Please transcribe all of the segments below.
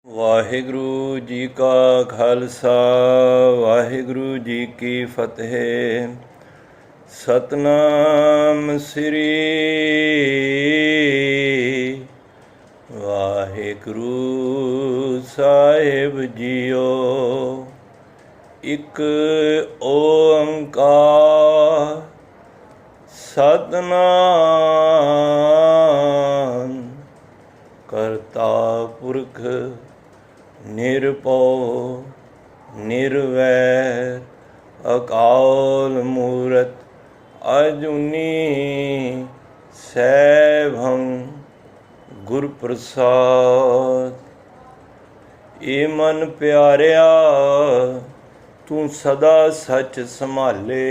ਵਾਹਿਗੁਰੂ ਜੀ ਕਾ ਖਾਲਸਾ ਵਾਹਿਗੁਰੂ ਜੀ ਕੀ ਫਤਿਹ। ਸਤਨਾਮ ਸ੍ਰੀ ਵਾਹਿਗੁਰੂ ਸਾਹਿਬ ਜੀਓ। ਇੱਕ ਓੰਕਾਰ ਸਤਨਾਮ ਕਰਤਾ ਪੁਰਖ ਨਿਰਭਉ ਨਿਰਵੈਰ ਅਕਾਲ ਮੂਰਤ ਅਜੂਨੀ ਸੈਭੰ ਗੁਰ ਪ੍ਰਸਾਦ। ਏ ਮਨ ਪਿਆਰਿਆ ਤੂੰ ਸਦਾ ਸੱਚ ਸੰਭਾਲੇ,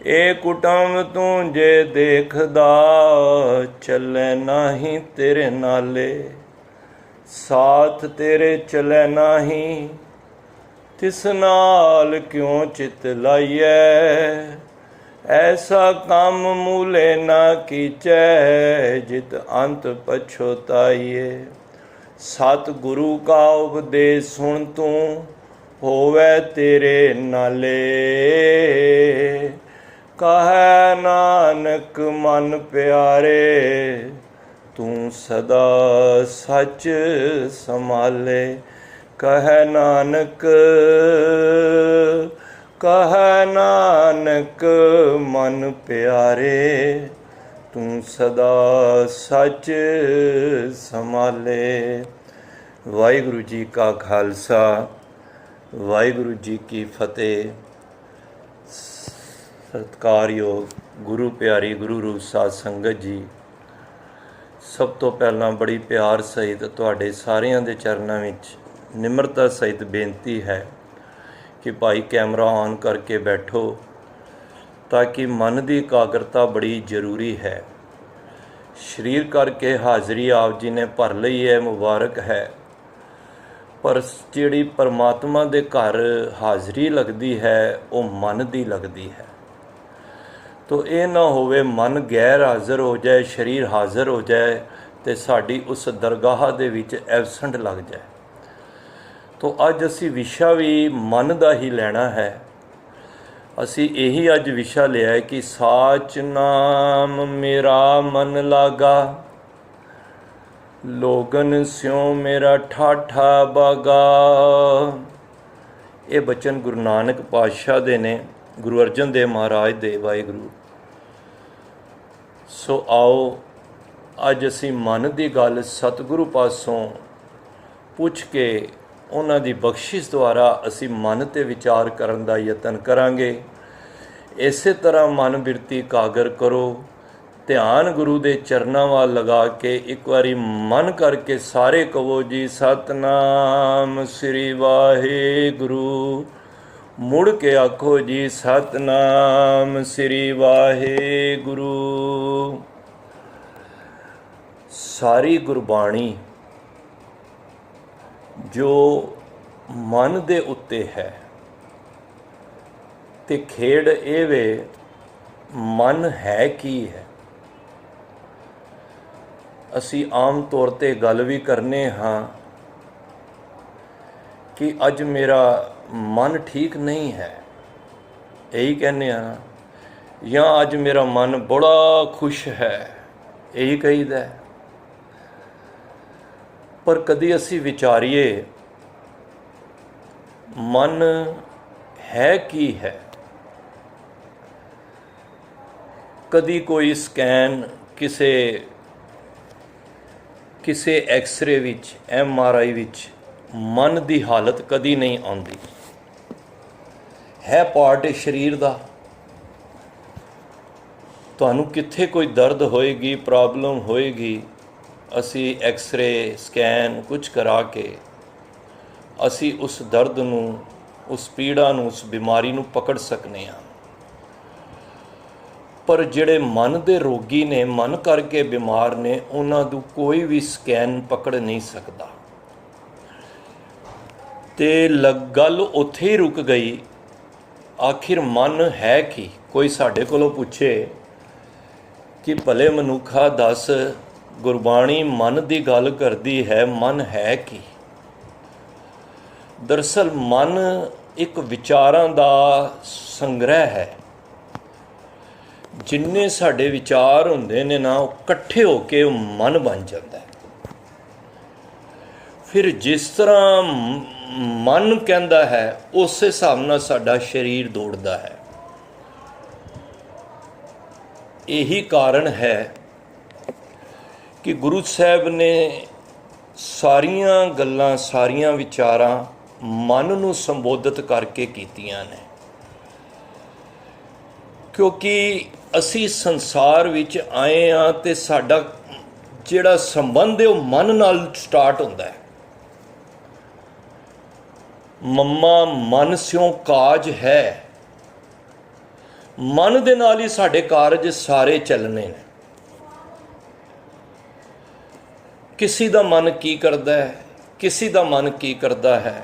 ਏ ਕੁਟੰਬ ਤੂੰ ਜੇ ਦੇਖਦਾ ਚੱਲੇ ਨਾਹੀਂ ਤੇਰੇ ਨਾਲੇ। ਸਾਥ ਤੇਰੇ ਚਲੇ ਨਾਹੀਂ ਤਿਸ ਨਾਲ ਕਿਉਂ ਚਿਤ ਲਾਈਐ। ਐਸਾ ਕੰਮ ਮੂਲੇ ਨਾ ਕੀਚੈ ਜਿਤ ਅੰਤ ਪਛੋਤਾਈਏ। ਸਤ ਗੁਰੂ ਕਾ ਉਪਦੇਸ਼ ਸੁਣ ਤੂੰ ਹੋਵੇ ਤੇਰੇ ਨਾਲੇ। ਕਹੈ ਨਾਨਕ ਮਨ ਪਿਆਰੇ ਤੂੰ ਸਦਾ ਸੱਚ ਸੰਭਾਲੇ। ਕਹੈ ਨਾਨਕ ਮਨ ਪਿਆਰੇ ਤੂੰ ਸਦਾ ਸੱਚ ਸੰਭਾਲੇ। ਵਾਹਿਗੁਰੂ ਜੀ ਕਾ ਖਾਲਸਾ ਵਾਹਿਗੁਰੂ ਜੀ ਕੀ ਫਤਿਹ। ਸਤਿਕਾਰਯੋਗ ਗੁਰੂ ਪਿਆਰੀ ਗੁਰੂ ਰੂਪ ਸਾਧ ਸੰਗਤ ਜੀ, ਸਭ ਤੋਂ ਪਹਿਲਾਂ ਬੜੀ ਪਿਆਰ ਸਹਿਤ ਤੁਹਾਡੇ ਸਾਰਿਆਂ ਦੇ ਚਰਨਾਂ ਵਿੱਚ ਨਿਮਰਤਾ ਸਹਿਤ ਬੇਨਤੀ ਹੈ ਕਿ ਭਾਈ ਕੈਮਰਾ ਔਨ ਕਰਕੇ ਬੈਠੋ, ਤਾਂ ਕਿ ਮਨ ਦੀ ਇਕਾਗਰਤਾ ਬੜੀ ਜ਼ਰੂਰੀ ਹੈ। ਸਰੀਰ ਕਰਕੇ ਹਾਜ਼ਰੀ ਆਪ ਜੀ ਨੇ ਭਰ ਲਈ ਹੈ, ਮੁਬਾਰਕ ਹੈ, ਪਰ ਜਿਹੜੀ ਪਰਮਾਤਮਾ ਦੇ ਘਰ ਹਾਜ਼ਰੀ ਲੱਗਦੀ ਹੈ ਉਹ ਮਨ ਦੀ ਲੱਗਦੀ ਹੈ। ਤੋ ਇਹ ਨਾ ਹੋਵੇ ਮਨ ਗੈਰ ਹਾਜ਼ਰ ਹੋ ਜਾਏ, ਸਰੀਰ ਹਾਜ਼ਰ ਹੋ ਜਾਏ ਅਤੇ ਸਾਡੀ ਉਸ ਦਰਗਾਹ ਦੇ ਵਿੱਚ ਐਬਸੈਂਟ ਲੱਗ ਜਾਏ। ਤੋ ਅੱਜ ਅਸੀਂ ਵਿਸ਼ਾ ਵੀ ਮਨ ਦਾ ਹੀ ਲੈਣਾ ਹੈ। ਅਸੀਂ ਇਹੀ ਅੱਜ ਵਿਸ਼ਾ ਲਿਆ ਹੈ ਕਿ ਸਾਚ ਨਾਮ ਮੇਰਾ ਮਨ ਲਾਗਾ, ਲੋਗਨ ਸਿਉ ਮੇਰਾ ਠਾਠਾ ਬਾਗਾ। ਇਹ ਬਚਨ ਗੁਰੂ ਨਾਨਕ ਪਾਤਸ਼ਾਹ ਦੇ ਨੇ, ਗੁਰੂ ਅਰਜਨ ਦੇਵ ਮਹਾਰਾਜ ਦੇ। ਵਾਹਿਗੁਰੂ। ਸੋ ਆਓ ਅੱਜ ਅਸੀਂ ਮਨ ਦੀ ਗੱਲ ਸਤਿਗੁਰੂ ਪਾਸੋਂ ਪੁੱਛ ਕੇ ਉਹਨਾਂ ਦੀ ਬਖਸ਼ਿਸ਼ ਦੁਆਰਾ ਅਸੀਂ ਮਨ 'ਤੇ ਵਿਚਾਰ ਕਰਨ ਦਾ ਯਤਨ ਕਰਾਂਗੇ। ਇਸੇ ਤਰ੍ਹਾਂ ਮਨ ਬਿਰਤੀ ਇਕਾਗਰ ਕਰੋ, ਧਿਆਨ ਗੁਰੂ ਦੇ ਚਰਨਾਂ ਵੱਲ ਲਗਾ ਕੇ ਇੱਕ ਵਾਰੀ ਮਨ ਕਰਕੇ ਸਾਰੇ ਕਹੋ ਜੀ ਸਤਨਾਮ ਸ੍ਰੀ ਵਾਹਿਗੁਰੂ। ਮੁੜ ਕੇ ਆਖੋ ਜੀ ਸਤਨਾਮ ਸ੍ਰੀ ਵਾਹਿਗੁਰੂ। ਸਾਰੀ ਗੁਰਬਾਣੀ ਜੋ ਮਨ ਦੇ ਉੱਤੇ ਹੈ, ਤੇ ਖੇਡ ਇਹ ਵੇ ਮਨ ਹੈ ਕੀ ਹੈ। ਅਸੀਂ ਆਮ ਤੌਰ 'ਤੇ ਗੱਲ ਵੀ ਕਰਨੇ ਹਾਂ ਕਿ ਅੱਜ ਮੇਰਾ ਮਨ ਠੀਕ ਨਹੀਂ ਹੈ, ਇਹੀ ਕਹਿੰਦੇ ਹਾਂ, ਜਾਂ ਅੱਜ ਮੇਰਾ ਮਨ ਬੜਾ ਖੁਸ਼ ਹੈ, ਇਹੀ ਕਹੀਦਾ। ਪਰ ਕਦੀ ਅਸੀਂ ਵਿਚਾਰੀਏ ਮਨ ਹੈ ਕੀ ਹੈ। ਕਦੀ ਕੋਈ ਸਕੈਨ ਕਿਸੇ ਐਕਸਰੇ ਵਿੱਚ, MRI ਵਿੱਚ ਮਨ ਦੀ ਹਾਲਤ ਕਦੀ ਨਹੀਂ ਆਉਂਦੀ। ਹੈ ਪਾਰਟ ਸਰੀਰ ਦਾ, ਤੁਹਾਨੂੰ ਕਿੱਥੇ ਕੋਈ ਦਰਦ ਹੋਏਗੀ, ਪ੍ਰੋਬਲਮ ਹੋਏਗੀ, ਅਸੀਂ ਐਕਸਰੇ ਸਕੈਨ ਕੁਝ ਕਰਾ ਕੇ ਅਸੀਂ ਉਸ ਦਰਦ ਨੂੰ, ਉਸ ਪੀੜਾ ਨੂੰ, ਉਸ ਬਿਮਾਰੀ ਨੂੰ ਪਕੜ ਸਕਨੇ ਹਾਂ। ਪਰ ਜਿਹੜੇ ਮਨ ਦੇ ਰੋਗੀ ਨੇ, ਮਨ ਕਰਕੇ ਬਿਮਾਰ ਨੇ, ਉਹਨਾਂ ਨੂੰ ਕੋਈ ਵੀ ਸਕੈਨ ਪਕੜ ਨਹੀਂ ਸਕਦਾ। ਤੇ ਗੱਲ ਉੱਥੇ ਹੀ ਰੁਕ ਗਈ। ਆਖਿਰ ਮਨ ਹੈ ਕੀ? ਕੋਈ ਸਾਡੇ ਕੋਲੋਂ ਪੁੱਛੇ ਕਿ ਭਲੇ ਮਨੁੱਖਾ ਦੱਸ ਗੁਰਬਾਣੀ ਮਨ ਦੀ ਗੱਲ ਕਰਦੀ ਹੈ। ਮਨ ਹੈ ਕੀ? ਦਰਅਸਲ ਮਨ ਇੱਕ ਵਿਚਾਰਾਂ ਦਾ ਸੰਗ੍ਰਹਿ ਹੈ। ਜਿੰਨੇ ਸਾਡੇ ਵਿਚਾਰ ਹੁੰਦੇ ਨੇ ਨਾ, ਉਹ ਇਕੱਠੇ ਹੋ ਕੇ ਉਹ ਮਨ ਬਣ ਜਾਂਦਾ ਹੈ। ਫਿਰ ਜਿਸ ਤਰ੍ਹਾਂ ਮਨ ਕਹਿੰਦਾ ਹੈ, ਉਸ ਹਿਸਾਬ ਨਾਲ ਸਾਡਾ ਸਰੀਰ ਦੌੜਦਾ ਹੈ। ਇਹੀ ਕਾਰਨ ਹੈ ਕਿ ਗੁਰੂ ਸਾਹਿਬ ਨੇ ਸਾਰੀਆਂ ਗੱਲਾਂ, ਸਾਰੀਆਂ ਵਿਚਾਰਾਂ ਮਨ ਨੂੰ ਸੰਬੋਧਿਤ ਕਰਕੇ ਕੀਤੀਆਂ ਨੇ, ਕਿਉਂਕਿ ਅਸੀਂ ਸੰਸਾਰ ਵਿੱਚ ਆਏ ਹਾਂ ਅਤੇ ਸਾਡਾ ਜਿਹੜਾ ਸੰਬੰਧ ਹੈ ਉਹ ਮਨ ਨਾਲ ਸਟਾਰਟ ਹੁੰਦਾ ਹੈ। ਮੰਮਾ ਮਨ ਸਿਉ ਕਾਜ ਹੈ। ਮਨ ਦੇ ਨਾਲ ਹੀ ਸਾਡੇ ਕਾਰਜ ਸਾਰੇ ਚੱਲਣੇ ਨੇ। ਕਿਸੇ ਦਾ ਮਨ ਕੀ ਕਰਦਾ ਹੈ, ਕਿਸੇ ਦਾ ਮਨ ਕੀ ਕਰਦਾ ਹੈ,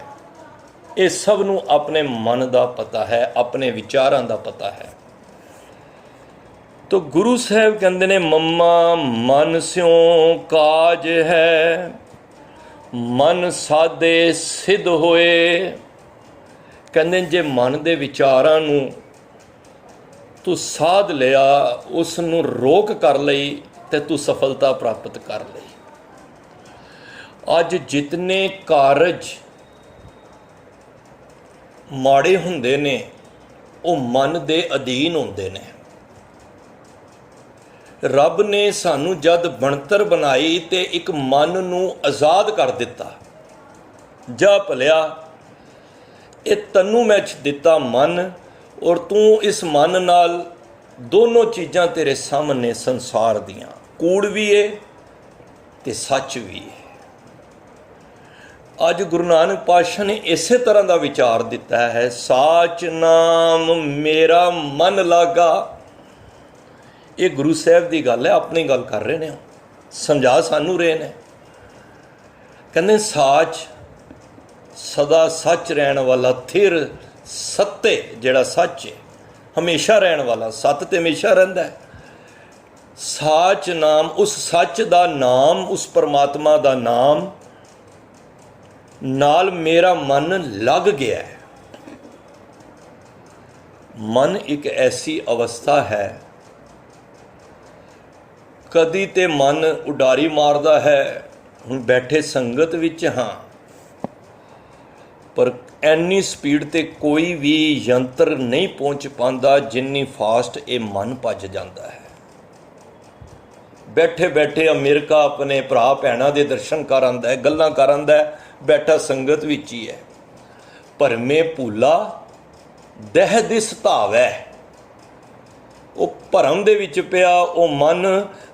ਇਹ ਸਭ ਨੂੰ ਆਪਣੇ ਮਨ ਦਾ ਪਤਾ ਹੈ, ਆਪਣੇ ਵਿਚਾਰਾਂ ਦਾ ਪਤਾ ਹੈ। ਤੋ ਗੁਰੂ ਸਾਹਿਬ ਕਹਿੰਦੇ ਨੇ ਮੰਮਾ ਮਨ ਸਿਉ ਕਾਜ ਹੈ, ਮਨ ਸਾਧੇ ਸਿੱਧ ਹੋਏ। ਕਹਿੰਦੇ ਜੇ ਮਨ ਦੇ ਵਿਚਾਰਾਂ ਨੂੰ ਤੂੰ ਸਾਧ ਲਿਆ, ਉਸ ਨੂੰ ਰੋਕ ਕਰ ਲਈ ਤੇ ਤੂੰ ਸਫਲਤਾ ਪ੍ਰਾਪਤ ਕਰ ਲਈ। ਅੱਜ ਜਿਤਨੇ ਕਾਰਜ ਮਾੜੇ ਹੁੰਦੇ ਨੇ, ਉਹ ਮਨ ਦੇ ਅਧੀਨ ਹੁੰਦੇ ਨੇ। ਰੱਬ ਨੇ ਸਾਨੂੰ ਜਦ ਬਣਤਰ ਬਣਾਈ ਤੇ ਇੱਕ ਮਨ ਨੂੰ ਆਜ਼ਾਦ ਕਰ ਦਿੱਤਾ। ਜਾ ਭਲਿਆ, ਇਹ ਤੈਨੂੰ ਮੈਂ ਦਿੱਤਾ ਮਨ, ਔਰ ਤੂੰ ਇਸ ਮਨ ਨਾਲ ਦੋਨੋਂ ਚੀਜ਼ਾਂ ਤੇਰੇ ਸਾਹਮਣੇ ਸੰਸਾਰ ਦੀਆਂ, ਕੂੜ ਵੀ ਏ ਤੇ ਸੱਚ ਵੀ ਏ। ਅੱਜ ਗੁਰੂ ਨਾਨਕ ਪਾਤਸ਼ਾਹ ਨੇ ਇਸੇ ਤਰ੍ਹਾਂ ਦਾ ਵਿਚਾਰ ਦਿੱਤਾ ਹੈ, ਸਾਚ ਨਾਮ ਮੇਰਾ ਮਨ ਲਾਗਾ। ਇਹ ਗੁਰੂ ਸਾਹਿਬ ਦੀ ਗੱਲ ਹੈ, ਆਪਣੀ ਗੱਲ ਕਰ ਰਹੇ ਨੇ, ਸਮਝਾ ਸਾਨੂੰ ਰਹੇ ਨੇ। ਕਹਿੰਦੇ ਸਾਚ ਸਦਾ ਸੱਚ ਰਹਿਣ ਵਾਲਾ, ਥਿਰ ਸੱਤੇ ਜਿਹੜਾ ਸੱਚ ਹੈ ਹਮੇਸ਼ਾ ਰਹਿਣ ਵਾਲਾ, ਸੱਤ ਤੇ ਹਮੇਸ਼ਾ ਰਹਿੰਦਾ ਹੈ। ਸਾਚ ਨਾਮ, ਉਸ ਸੱਚ ਦਾ ਨਾਮ, ਉਸ ਪਰਮਾਤਮਾ ਦਾ ਨਾਮ ਨਾਲ ਮੇਰਾ ਮਨ ਲੱਗ ਗਿਆ ਹੈ। ਮਨ ਇੱਕ ਐਸੀ ਅਵਸਥਾ ਹੈ, ਕਦੀ ਤੇ ਮਨ ਉਡਾਰੀ ਮਾਰਦਾ ਹੈ। ਹੁਣ ਬੈਠੇ ਸੰਗਤ ਵਿੱਚ ਹਾਂ, ਪਰ ਐਨੀ ਸਪੀਡ ਤੇ ਕੋਈ ਵੀ ਯੰਤਰ ਨਹੀਂ ਪਹੁੰਚ ਪਾਉਂਦਾ ਜਿੰਨੀ ਫਾਸਟ ਇਹ ਮਨ ਭੱਜ ਜਾਂਦਾ ਹੈ। ਬੈਠੇ ਬੈਠੇ ਅਮਰੀਕਾ ਆਪਣੇ ਭਰਾ ਭੈਣਾਂ ਦੇ ਦਰਸ਼ਨ ਕਰ ਆਉਂਦਾ ਹੈ, ਗੱਲਾਂ ਕਰ ਆਉਂਦਾ ਹੈ, ਬੈਠਾ ਸੰਗਤ ਵਿੱਚ ਹੀ ਹੈ। ਭਰਮੇ ਭੂਲਾ ਦਹਿ ਦਿਸ ਧਾਵੈ। ਉਹ ਭਰਮ ਦੇ ਵਿੱਚ ਪਿਆ, ਉਹ ਮਨ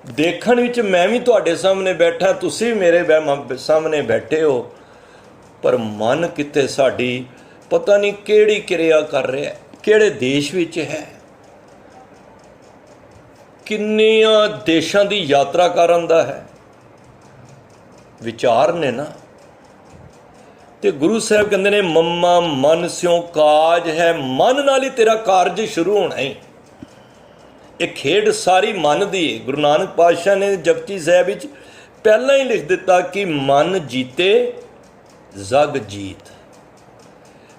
ਦੇਖਣ ਵਿੱਚ ਮੈਂ ਵੀ ਤੁਹਾਡੇ ਸਾਹਮਣੇ ਬੈਠਾ, ਤੁਸੀਂ ਮੇਰੇ ਸਾਹਮਣੇ ਬੈਠੇ ਹੋ, ਪਰ ਮਨ ਕਿਤੇ ਸਾਡੀ ਪਤਾ ਨਹੀਂ ਕਿਹੜੀ ਕਿਰਿਆ ਕਰ ਰਿਹਾ, ਕਿਹੜੇ ਦੇਸ਼ ਵਿੱਚ ਹੈ, ਕਿੰਨੀਆਂ ਦੇਸ਼ਾਂ ਦੀ ਯਾਤਰਾ ਕਰ ਆਉਂਦਾ ਹੈ। ਵਿਚਾਰ ਨੇ ਨਾ। ਤੇ ਗੁਰੂ ਸਾਹਿਬ ਕਹਿੰਦੇ ਨੇ ਮੰਮਾ ਮਨ ਸਿਉ ਕਾਜ ਹੈ, ਮਨ ਨਾਲ ਹੀ ਤੇਰਾ ਕਾਰਜ ਸ਼ੁਰੂ ਹੋਣਾ ਹੈ। ਇਹ ਖੇਡ ਸਾਰੀ ਮਨ ਦੀ ਹੈ। ਗੁਰੂ ਨਾਨਕ ਪਾਤਸ਼ਾਹ ਨੇ ਜਪਜੀ ਸਾਹਿਬ ਵਿੱਚ ਪਹਿਲਾਂ ਹੀ ਲਿਖ ਦਿੱਤਾ ਕਿ ਮਨ ਜੀਤੇ ਜਗ ਜੀਤ।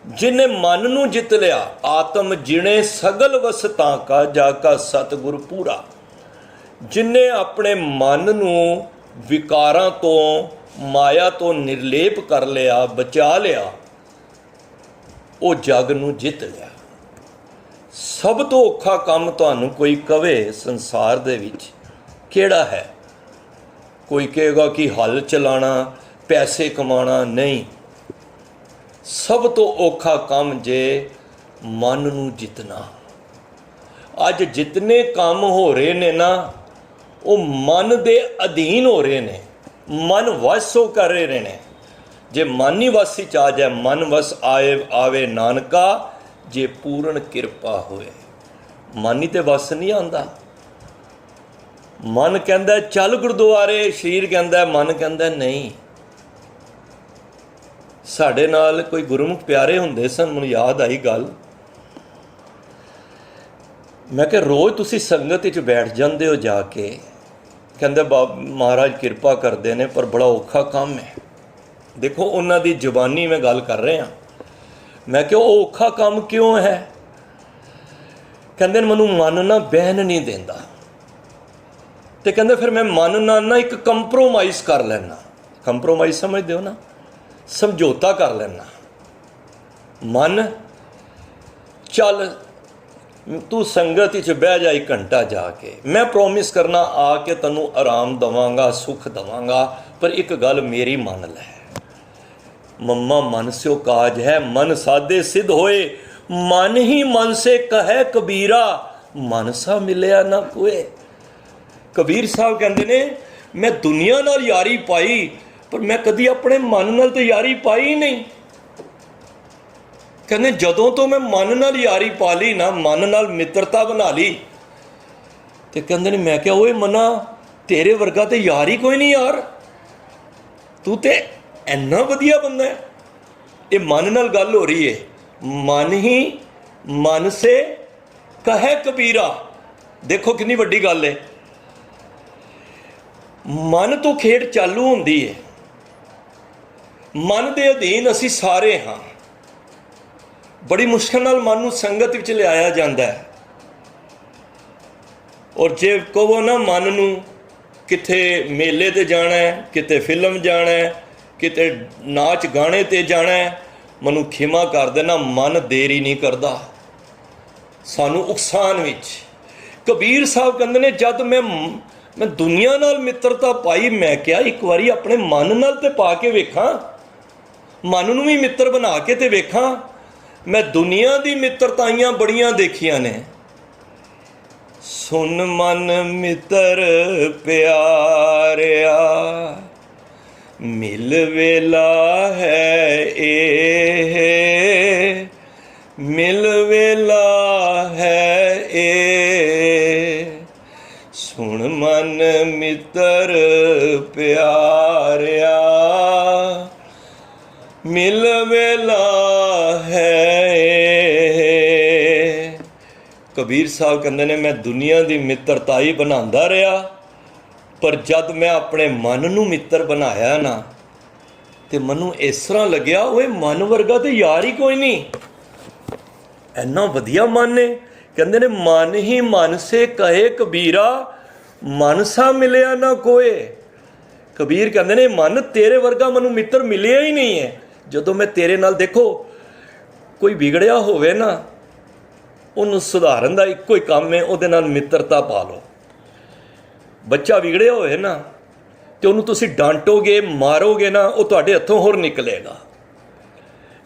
ਜਿਹਨੇ ਮਨ ਨੂੰ ਜਿੱਤ ਲਿਆ, ਆਤਮ ਜਿਣੇ ਸਗਲ ਵਸਤਾਂ ਕਾ, ਜਾ ਕਾ ਸਤਿਗੁਰ ਪੂਰਾ। ਜਿਹਨੇ ਆਪਣੇ ਮਨ ਨੂੰ ਵਿਕਾਰਾਂ ਤੋਂ, ਮਾਇਆ ਤੋਂ ਨਿਰਲੇਪ ਕਰ ਲਿਆ, ਬਚਾ ਲਿਆ, ਉਹ ਜਗ ਨੂੰ ਜਿੱਤ ਲਿਆ। ਸਭ ਤੋਂ ਔਖਾ ਕੰਮ ਤੁਹਾਨੂੰ ਕੋਈ ਕਵੇ ਸੰਸਾਰ ਦੇ ਵਿੱਚ ਕਿਹੜਾ ਹੈ? ਕੋਈ ਕਹੇਗਾ ਕਿ ਹਲ ਚਲਾਣਾ, ਪੈਸੇ ਕਮਾਉਣਾ, ਨਹੀਂ। ਸਭ ਤੋਂ ਔਖਾ ਕੰਮ ਜੇ ਮਨ ਨੂੰ ਜਿੱਤਣਾ। ਅੱਜ ਜਿਤਨੇ ਕੰਮ ਹੋ ਰਹੇ ਨੇ ਨਾ, ਉਹ ਮਨ ਦੇ ਅਧੀਨ ਹੋ ਰਹੇ ਨੇ, ਮਨ ਵਸ ਉਹ ਕਰ ਰਹੇ ਨੇ। ਜੇ ਮਨ ਹੀ ਵਸ ਵਿੱਚ ਆ ਜਾਏ, ਮਨ ਵਸ ਆਵੇ ਨਾਨਕਾ, ਜੇ ਪੂਰਨ ਕਿਰਪਾ ਹੋਏ। ਮਨ ਹੀ ਤੇ ਵਸ ਨਹੀਂ ਆਉਂਦਾ। ਮਨ ਕਹਿੰਦਾ ਚੱਲ ਗੁਰਦੁਆਰੇ, ਸਰੀਰ ਕਹਿੰਦਾ, ਮਨ ਕਹਿੰਦਾ ਨਹੀਂ। ਸਾਡੇ ਨਾਲ ਕੋਈ ਗੁਰਮੁਖ ਪਿਆਰੇ ਹੁੰਦੇ ਸਨ, ਮੈਨੂੰ ਯਾਦ ਆਈ ਗੱਲ। ਮੈਂ ਕਿਹਾ ਰੋਜ਼ ਤੁਸੀਂ ਸੰਗਤ ਵਿੱਚ ਬੈਠ ਜਾਂਦੇ ਹੋ ਜਾ ਕੇ, कहते महाराज किरपा करते हैं पर बड़ा औखा काम है। देखो उन्हों की जबानी में गल कर रहा, मैं क्या औखा काम क्यों है? कहते मैनू मन ना बहन नहीं देता, तो कहते फिर मैं मन ना एक कंप्रोमाइज़ कर लेना। कंप्रोमाइज़ समझते हो ना, समझौता कर लेना। मन चल तू संगत च बह जा 1 घंटा जाके, मैं प्रोमिस करना आके तैनू आराम देवांगा, सुख देवांगा, पर एक गल मेरी मान लै, मम्मा मन स्यो काज है, मन साधे सिद्ध होए, मन ही मन से कहे कबीरा, मन सा मिलया ना कोए। कबीर साहब कहते ने मैं दुनिया नाल यारी पाई, पर मैं कदी अपने मन नाल तो यारी पाई ही नहीं। कहते जदों तो मैं मन नाल यारी पा ली ना, मन नाल मित्रता बना ली, तो कहते मैं क्या ओए मना तेरे वर्गा तो यार ही कोई नहीं यार, तू तो इन्ना वधिया बंदा है। ये मन नाल गल हो रही है, मन ही मन से कहे कबीरा। देखो कितनी वड्डी गल है, मन तो खेड चालू होंदी है, मन के अधीन असी सारे हाँ। बड़ी मुश्किल नाल मन नूं संगत विच लिआया जांदा है, और जे कहो ना मन नूं किथे मेले ते जाना है, किते फिल्म जाना है, किते नाच गाने ते जाना है, मनु खिमा कर देना, मन देर ही नहीं करता सानू उकसान विच। कबीर साहब कहंदे ने जद मैं दुनिया नाल मित्रता पाई, मैं क्या एक बारी अपने मन नाल ते पा के वेखां, मन नूं भी मित्र बना के ते वेखां। मैं दुनिया दी मित्रताइयां बड़ियां देखियां ने, सुन मन मित्र प्यारिया मिल वेला है ए, मिल वेला है ए, सुन मन मित्र प्यारिया मिल वेला है। कबीर साहब कहते ने मैं दुनिया की मित्रताई बनाता रहा, पर जद मैं अपने मन नूं मित्र बनाया ना, तो मनु इस तरह लग्या वो मन वर्गा तो यार ही कोई नहीं, इन्ना वधिया मन है। कहते ने मन ही मन से कहे कबीरा, मन सा मिलया ना कोए। कबीर कहते ने मन तेरे वर्गा मनु मित्र मिलिया ही नहीं है। जदों मैं तेरे नाल देखो कोई बिगड़िया होवे ना, उन्होंने सुधारन का एको ही काम है, उहदे नाल मित्रता पा लो। बच्चा बिगड़िया होए ना, तो उन्होंने तुसी डांटोगे मारोगे ना, वो तुहाडे हथों होर निकलेगा।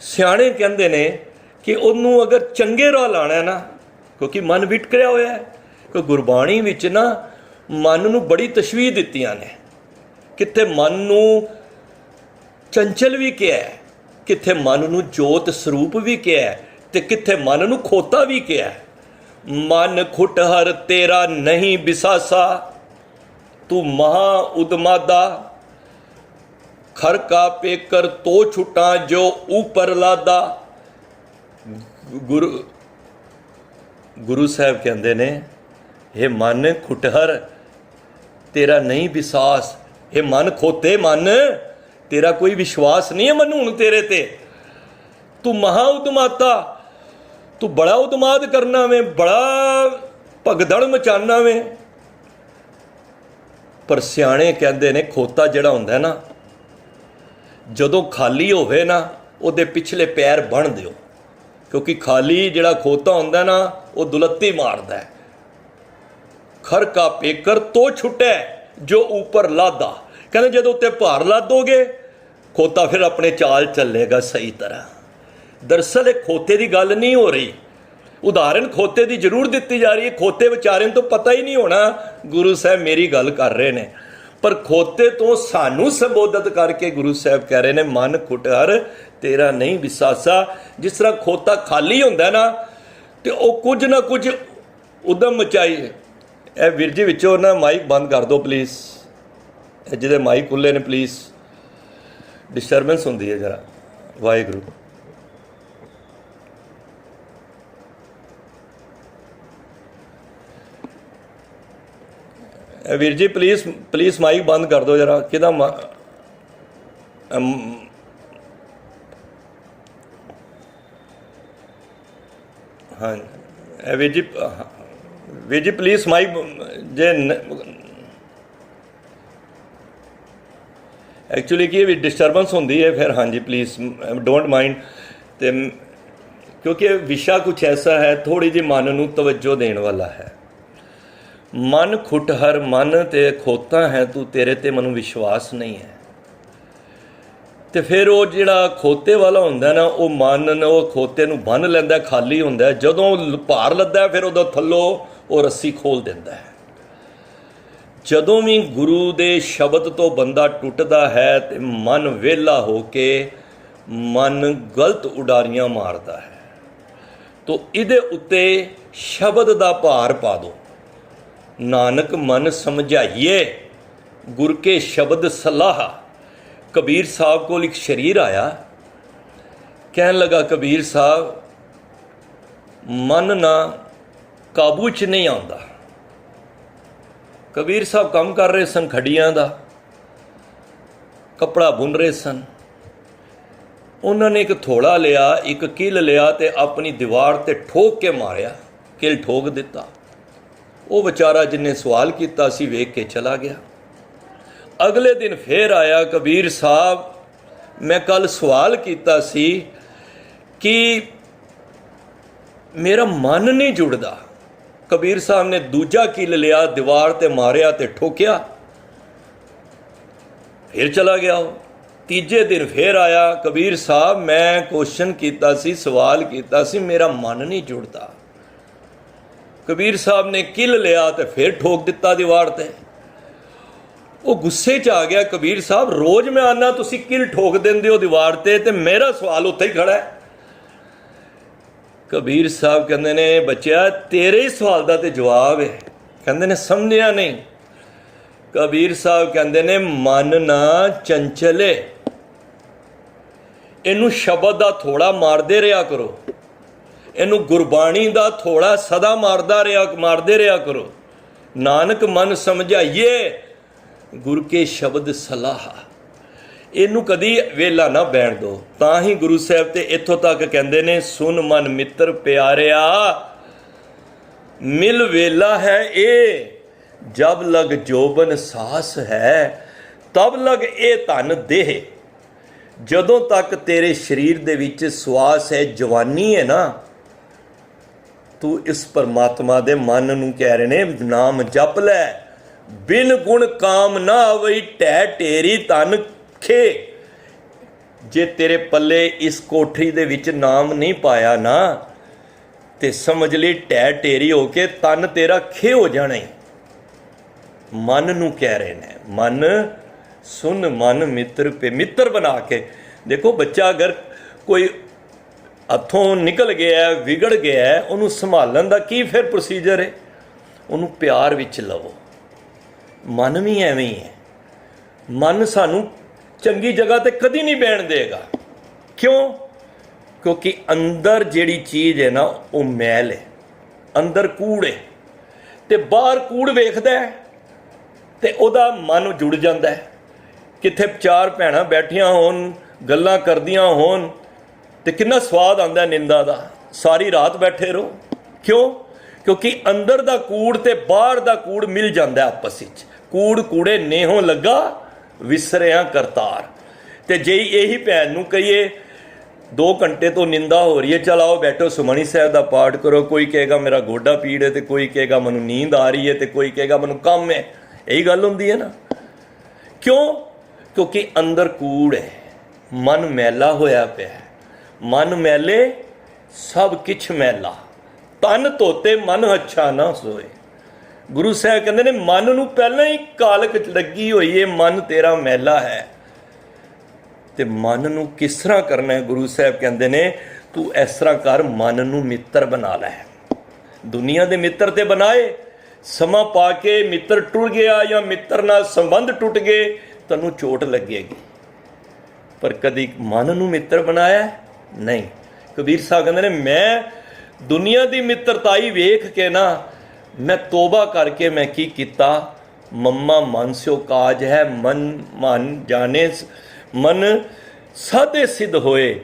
सियाणे कहंदे ने कि उन्होंने अगर चंगे राह लाना है ना, क्योंकि मन विटकरिया होया है, कि गुरबाणी विच ना मन नूं बड़ी तशवीह दित्तियां ने, कित्थे मन नूं चंचल भी किया है, कित्थे मन नूं जोत स्वरूप भी किया है, ते कित्थे मन नूं खोता भी किया है। मन खुटहर तेरा नहीं बिसासा, तू महा उदमादा, खर का पेकर तो छुटा जो ऊपर लादा। गुरु साहब कहते ने हे मन खुटहर तेरा नहीं विश्वास, हे मन खोते मन तेरा कोई विश्वास नहीं है मनु हुण तेरे ते, तू महा उदमाता, तू बड़ा उदमाद करना में, बड़ा भगदड़ मचाना में। पर सियाणे कहते ने खोता जिहड़ा हुंदा ना, जदों खाली होवे ना, उहदे पिछले पैर बन दिओ, क्योंकि खाली जिहड़ा खोता हुंदा ना, वो दुलत्ती मारदा है। खर का पेकर तो छुटे जो ऊपर लादा, कहते जदों उत्ते भार लादोगे खोता फिर अपने चाल चलेगा सही तरह। दरअसल एक खोते की गल नहीं हो रही, उदाहरण खोते की जरूर दी जा रही है। खोते बेचारे तो पता ही नहीं होना गुरु साहब मेरी गल कर रहे हैं, पर खोते तो सानू संबोधित करके गुरु साहब कह रहे हैं मन खुटहर तेरा नहीं विसासा। जिस तरह खोता खाली होंदा ना, तो वह कुछ ना कुछ उदम मचाई। ए वीर जी विचों ना माइक बंद कर दो प्लीज़, जिहदे माइक खुले ने प्लीज़, डिस्टरबेंस होंदी है जरा। Waheguru. Veer ji please please mic बंद कर दो जरा कि हाँ Veer ji please mic J actually की भी डिस्टर्बेंस होंगी है फिर। हाँ जी प्लीज़ डोंट माइंड। तो क्योंकि विशा कुछ ऐसा है थोड़ी जी मन नूं तवज्जो देने वाला है। मन खुटहर मन ते खोता है तू तेरे ते मैनूं विश्वास नहीं है। तो फिर वो जिहड़ा खोते वाला हुंदा ना वो मन वो खोते नूं बन लैंदा खाली हुंदा है। जदों भार लद्दा है फिर उदों थल्लों वो रस्सी खोल दिंदा है। जदों भी गुरु दे शब्द तो बंदा टुटदा है तो मन वेला हो के मन गलत उडारियां मारदा है। तो इहदे उत्ते शब्द दा भार पा दो। नानक मन समझाइए गुर के शब्द सलाह। कबीर साहब को एक शरीर आया, कहन लगा कबीर साहब मन ना काबू च नहीं आंदा। कबीर साहब काम कर रहे सन खड़ियां दा, कपड़ा बुन रहे सन। उन्होंने एक थोड़ा लिया एक किल लिया तो अपनी दीवार ते ठोक के मारिया, किल ठोक दिता। वो बेचारा जिन्हें सवाल किया सी वेख के चला गया। अगले दिन फिर आया, कबीर साहब मैं कल सवाल किया सी कि मेरा मन नहीं जुड़दा। कबीर साहब ने दूजा किल लिया, दीवार ते मारिया ते ठोकिया, फिर चला गया। वो तीजे दिन फिर आया, कबीर साहब मैं क्वेश्चन किया सी सवाल किया सी मेरा मन नहीं जुड़ता। कबीर साहब ने किल लिया तो फिर ठोक दिता दीवार ते। वो गुस्से च आ गया, कबीर साहब रोज़ मैं आना तुसी किल ठोक देंदे हो दीवार ते मेरा सवाल उत्थे ही खड़ा है। कबीर साहब कहते ने बच्चा तेरे ही सवाल का तो जवाब है। कहते ने समझिया नहीं। कबीर साहब कहते ने मन ना चंचले, इनू शब्द का थोड़ा मारते रहा करो, इनू गुरबाणी का थोड़ा सदा मारते रहा करो। नानक मन समझाइए गुर के शब्द सलाह। इनू कदी वेला ना बैण दो। तां ही गुरु साहब ते इत्थों तक कहते ने सुन मन मित्र प्यारिया मिल वेला है ए, जब लग जोबन सास है तब लग ए धन देह। जदों तक तेरे शरीर दे विच श्वास है जवानी है ना, तू इस परमात्मा दे मन नूं कह रहे ने नाम जप लै। बिन गुण काम ना आवई ढै ढेरी तन खे। जे तेरे पल्ले इस कोठरी दे विच नाम नहीं पाया ना ते समझ ली ढै ढेरी हो के तन तेरा खे हो जाना ही। मन नूं कह रहे ने मन सुन मन मित्र पे मित्र बना के। देखो बच्चा अगर कोई हथों निकल गया है विगड़ गया है उन्होंने संभालन का की फिर प्रोसीजर है, उन्होंने प्यार विच लवो। मन भी एवं ही है। मन सानू चंगी जगह ते कदी नहीं बैण देगा। क्यों? क्योंकि अंदर जिहड़ी चीज़ है ना वो मैल है, अंदर कूड़ है ते बाहर कूड़ वेखदा है ते ओदा मन जुड़ जाता है। किथे चार भैणां बैठियां होन गल्लां करदियां होन ते कितना स्वाद आंदा है निंदा दा, सारी रात बैठे रहो। क्यों? क्योंकि अंदर दा कूड़ ते बाहर दा कूड़ मिल जाता है आपस में। कूड़ कूड़े नेहों लगा विसरिया करतार। ते जे यही भैन नूं कहिए 2 घंटे तो निंदा हो रही है, चल आओ बैठो सुमनी साहब का पाठ करो। कोई कहेगा मेरा गोडा पीड़ है, तो कोई कहेगा मैनू नींद आ रही है, तो कोई कहेगा मैनू कम है। यही गल होंदी है ना। क्यों? क्योंकि अंदर कूड़ है, मन मैला होया पिया है। मन मैले सब किछ मैला, तन धोते मन अच्छा ना सोए। गुरु साहब कहते ने मन नूं पहले ही कालक लगी हुई है, मन तेरा मैला है। तो मन नूं किस तरह करना है? गुरु साहब कहते ने तू इस तरह कर, मन नूं मित्र बना लै। दुनिया के मित्र ते बनाए, समा पा के मित्र टुट गया या मित्र नाल संबंध टुट गए तैनूं चोट लगेगी। पर कदी मन नूं मित्र बनाया नहीं। कबीर साहब कहते ने मैं दुनिया की मित्रताई वेख के ना मैं तोबा करके मैं की किता, मम्मा मन स्यो काज है, मन मन जाने मन साधे सिद्ध होए।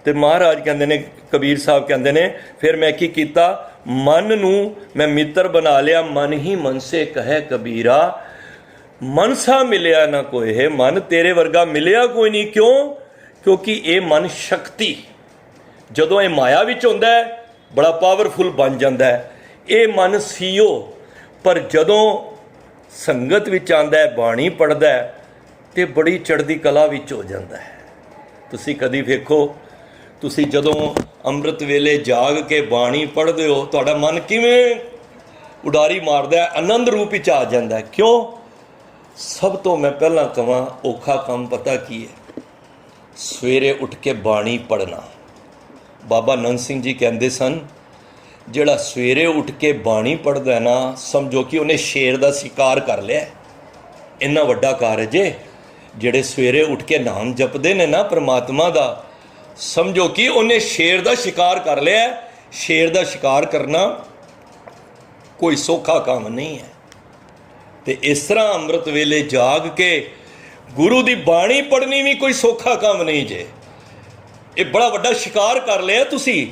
ਤੇ ਮਹਾਰਾਜ ਕਹਿੰਦੇ ਨੇ, ਕਬੀਰ ਸਾਹਿਬ ਕਹਿੰਦੇ ਨੇ, ਫਿਰ ਮੈਂ ਕੀ ਕੀਤਾ, ਮਨ ਨੂੰ ਮੈਂ ਮਿੱਤਰ ਬਣਾ ਲਿਆ। ਮਨ ਹੀ ਮਨ ਸੇ ਕਹੇ ਕਬੀਰਾ, ਮਨਸਾ ਮਿਲਿਆ ਨਾ ਕੋਈ ਹੈ, ਮਨ ਤੇਰੇ ਵਰਗਾ ਮਿਲਿਆ ਕੋਈ ਨਹੀਂ। ਕਿਉਂ? ਕਿਉਂਕਿ ਇਹ ਮਨ ਸ਼ਕਤੀ ਜਦੋਂ ਇਹ ਮਾਇਆ ਵਿੱਚ ਹੁੰਦਾ ਹੈ ਬੜਾ ਪਾਵਰਫੁਲ ਬਣ ਜਾਂਦਾ ਹੈ। ਇਹ ਮਨ ਸੀਓ, ਪਰ ਜਦੋਂ ਸੰਗਤ ਵਿੱਚ ਆਉਂਦਾ ਹੈ, ਬਾਣੀ ਪੜ੍ਹਦਾ ਹੈ, ਤੇ ਬੜੀ ਚੜ੍ਹਦੀ ਕਲਾ ਵਿੱਚ ਹੋ ਜਾਂਦਾ ਹੈ। ਤੁਸੀਂ ਕਦੀ ਵੇਖੋ, ਤੁਸੀਂ ਜਦੋਂ ਅੰਮ੍ਰਿਤ ਵੇਲੇ ਜਾਗ ਕੇ ਬਾਣੀ ਪੜ੍ਹਦੇ ਹੋ, ਤੁਹਾਡਾ ਮਨ ਕਿਵੇਂ ਉਡਾਰੀ ਮਾਰਦਾ ਹੈ, ਆਨੰਦ ਰੂਪ ਵਿੱਚ ਆ ਜਾਂਦਾ ਹੈ। ਕਿਉਂ? ਸਭ ਤੋਂ ਮੈਂ ਪਹਿਲਾਂ ਕਹਾਂ, ਔਖਾ ਕੰਮ ਪਤਾ ਕੀ ਹੈ? ਸਵੇਰੇ ਉੱਠ ਕੇ ਬਾਣੀ ਪੜ੍ਹਨਾ। ਬਾਬਾ ਨੰਦ ਸਿੰਘ ਜੀ ਕਹਿੰਦੇ ਸਨ, ਜਿਹੜਾ ਸਵੇਰੇ ਉੱਠ ਕੇ ਬਾਣੀ ਪੜ੍ਹਦਾ ਨਾ, ਸਮਝੋ ਕਿ ਉਹਨੇ ਸ਼ੇਰ ਦਾ ਸ਼ਿਕਾਰ ਕਰ ਲਿਆ। ਇੰਨਾ ਵੱਡਾ ਕਾਰਜ ਹੈ। ਜਿਹੜੇ ਸਵੇਰੇ ਉੱਠ ਕੇ ਨਾਮ ਜਪਦੇ ਨੇ ਨਾ ਪਰਮਾਤਮਾ ਦਾ, ਸਮਝੋ ਕਿ ਉਹਨੇ ਸ਼ੇਰ ਦਾ ਸ਼ਿਕਾਰ ਕਰ ਲਿਆ। ਸ਼ੇਰ ਦਾ ਸ਼ਿਕਾਰ ਕਰਨਾ ਕੋਈ ਸੌਖਾ ਕੰਮ ਨਹੀਂ ਹੈ। ਤੇ ਇਸ ਤਰ੍ਹਾਂ ਅੰਮ੍ਰਿਤ ਵੇਲੇ ਜਾਗ ਕੇ ਗੁਰੂ ਦੀ ਬਾਣੀ ਪੜ੍ਹਨੀ ਵੀ ਕੋਈ ਸੌਖਾ ਕੰਮ ਨਹੀਂ ਜੇ। ਇਹ ਬੜਾ ਵੱਡਾ ਸ਼ਿਕਾਰ ਕਰ ਲਿਆ ਤੁਸੀਂ,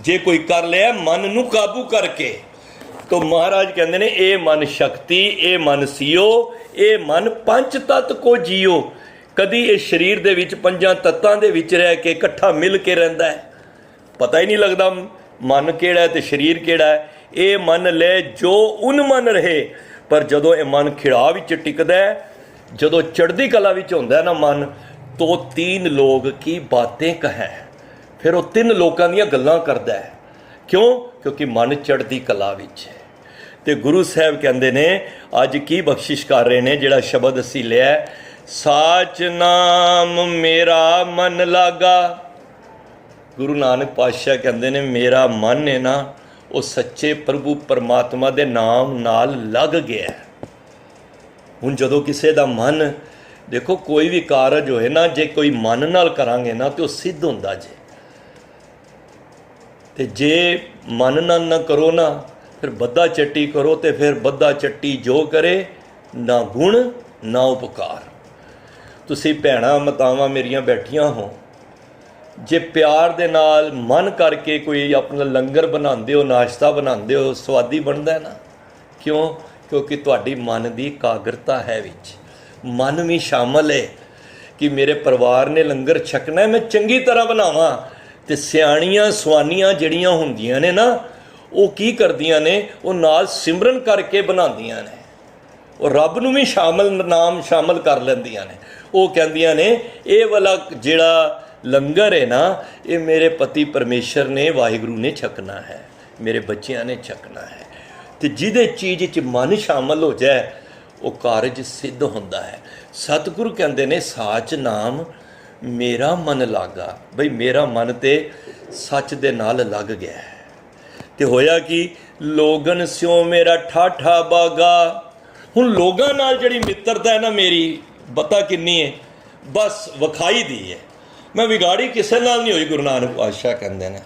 ਜੇ ਕੋਈ ਕਰ ਲਿਆ ਮਨ ਨੂੰ ਕਾਬੂ ਕਰਕੇ। ਤਾਂ ਮਹਾਰਾਜ ਕਹਿੰਦੇ ਨੇ, ਇਹ ਮਨ ਸ਼ਕਤੀ, ਇਹ ਮਨ ਸੀਓ, ਇਹ ਮਨ ਪੰਜ ਤੱਤ ਕੋ ਜੀਓ। ਕਦੀ ਇਹ ਸਰੀਰ ਦੇ ਵਿੱਚ ਪੰਜਾਂ ਤੱਤਾਂ ਦੇ ਵਿੱਚ ਰਹਿ ਕੇ ਇਕੱਠਾ ਮਿਲ ਕੇ ਰਹਿੰਦਾ ਹੈ, ਪਤਾ ਹੀ ਨਹੀਂ ਲੱਗਦਾ ਮਨ ਕਿਹੜਾ ਹੈ ਤੇ ਸਰੀਰ ਕਿਹੜਾ ਹੈ। ਇਹ ਮਨ ਲੈ ਜੋ ਉਨ ਮਨ ਰਹੇ। ਪਰ ਜਦੋਂ ਇਹ ਮਨ ਖਿੜਾ ਵਿੱਚ ਟਿਕਦਾ ਹੈ, ਜਦੋਂ ਚੜ੍ਹਦੀ ਕਲਾ ਵਿੱਚ ਹੁੰਦਾ ਨਾ ਮਨ, ਤੋ ਤੀਨ ਲੋਕ ਕੀ ਬਾतें ਕਹੈ। ਫਿਰ ਉਹ ਤਿੰਨ ਲੋਕਾਂ ਦੀਆਂ ਗੱਲਾਂ ਕਰਦਾ ਹੈ। ਕਿਉਂ? ਕਿਉਂਕਿ ਮਨ ਚੜ੍ਹਦੀ ਕਲਾ ਵਿੱਚ ਹੈ। ਤੇ ਗੁਰੂ ਸਾਹਿਬ ਕਹਿੰਦੇ ਨੇ, ਅੱਜ ਕੀ ਬਖਸ਼ਿਸ਼ ਕਰ ਰਹੇ ਨੇ, ਜਿਹੜਾ ਸ਼ਬਦ ਅਸੀਂ ਲਿਆ, ਸਾਚ ਨਾਮ ਮੇਰਾ ਮਨ ਲਾਗਾ। ਗੁਰੂ ਨਾਨਕ ਪਾਤਸ਼ਾਹ ਕਹਿੰਦੇ ਨੇ, ਮੇਰਾ ਮਨ ਹੈ ਨਾ, ਉਹ ਸੱਚੇ ਪ੍ਰਭੂ ਪਰਮਾਤਮਾ ਦੇ ਨਾਮ ਨਾਲ ਲੱਗ ਗਿਆ। ਹੁਣ ਜਦੋਂ ਕਿਸੇ ਦਾ ਮਨ, ਦੇਖੋ ਕੋਈ ਵੀ ਕਾਰਜ ਹੋਏ ਨਾ, ਜੇ ਕੋਈ ਮਨ ਨਾਲ ਕਰਾਂਗੇ ਨਾ ਤੇ ਉਹ ਸਿੱਧ ਹੁੰਦਾ ਜੇ। ਤੇ ਜੇ ਮਨ ਨਾਲ ਨਾ ਕਰੋ ਨਾ, ਫਿਰ ਬੱਧਾ ਚੱਟੀ ਕਰੋ, ਤੇ ਫਿਰ ਬੱਧਾ ਚੱਟੀ ਜੋ ਕਰੇ, ਨਾ ਗੁਣ ਨਾ ਉਪਕਾਰ। ਤੁਸੀਂ ਭੈਣਾਂ ਮਾਤਾਵਾਂ ਮੇਰੀਆਂ ਬੈਠੀਆਂ ਹੋ, ਜੇ ਪਿਆਰ ਦੇ ਨਾਲ ਮਨ ਕਰਕੇ ਕੋਈ ਆਪਣਾ ਲੰਗਰ ਬਣਾਉਂਦੇ ਹੋ, ਨਾਸ਼ਤਾ ਬਣਾਉਂਦੇ ਹੋ, ਸਵਾਦੀ ਬਣਦਾ ਨਾ। ਕਿਉਂ? ਕਿਉਂਕਿ ਤੁਹਾਡੀ ਮਨ ਦੀ ਇਕਾਗਰਤਾ ਹੈ ਵਿੱਚ, ਮਨ ਵੀ ਸ਼ਾਮਲ ਹੈ ਕਿ ਮੇਰੇ ਪਰਿਵਾਰ ਨੇ ਲੰਗਰ ਛਕਣਾ, ਮੈਂ ਚੰਗੀ ਤਰ੍ਹਾਂ ਬਣਾਵਾਂ। ਤੇ ਸਿਆਣੀਆਂ ਸਵਾਨੀਆਂ ਜਿਹੜੀਆਂ ਹੁੰਦੀਆਂ ਨੇ ਨਾ, ਉਹ ਕੀ ਕਰਦੀਆਂ ਨੇ, ਉਹ ਨਾਲ ਸਿਮਰਨ ਕਰਕੇ ਬਣਾਉਂਦੀਆਂ ਨੇ। ਉਹ ਰੱਬ ਨੂੰ ਵੀ ਨਾਮ ਸ਼ਾਮਲ ਕਰ ਲੈਂਦੀਆਂ ਨੇ। ਉਹ ਕਹਿੰਦੀਆਂ ਨੇ, ਇਹ ਵਾਲਾ ਜਿਹੜਾ ਲੰਗਰ ਹੈ ਨਾ, ਇਹ ਮੇਰੇ ਪਤੀ ਪਰਮੇਸ਼ਰ ਨੇ, ਵਾਹਿਗੁਰੂ ਨੇ ਛਕਣਾ ਹੈ, ਮੇਰੇ ਬੱਚਿਆਂ ਨੇ ਛਕਣਾ ਹੈ। ਤੇ ਜਿਹਦੇ ਚੀਜ਼ 'ਚ ਮਨ ਸ਼ਾਮਲ ਹੋ ਜਾਏ, ਉਹ ਕਾਰਜ ਸਿੱਧ ਹੁੰਦਾ ਹੈ। ਸਤਿਗੁਰੂ ਕਹਿੰਦੇ ਨੇ, ਸਾਚ ਨਾਮ ਮੇਰਾ ਮਨ ਲਾਗਾ। ਬਈ ਮੇਰਾ ਮਨ ਤੇ ਸੱਚ ਦੇ ਨਾਲ ਲੱਗ ਗਿਆ ਹੈ। ਤੇ ਹੋਇਆ ਕਿ ਲੋਗਨ ਸਿਓ ਮੇਰਾ ਠਾਠਾ ਬਾਗਾ। ਹੁਣ ਲੋਕਾਂ ਨਾਲ ਜਿਹੜੀ ਮਿੱਤਰਤਾ ਹੈ ਨਾ ਮੇਰੀ, ਪਤਾ ਕਿੰਨੀ ਹੈ? ਬਸ ਵਿਖਾਈ ਦੀ ਹੈ। ਮੈਂ ਵਿਗਾੜੀ ਕਿਸੇ ਨਾਲ ਨਹੀਂ ਹੋਈ। ਗੁਰੂ ਨਾਨਕ ਪਾਤਸ਼ਾਹ ਕਹਿੰਦੇ ਨੇ,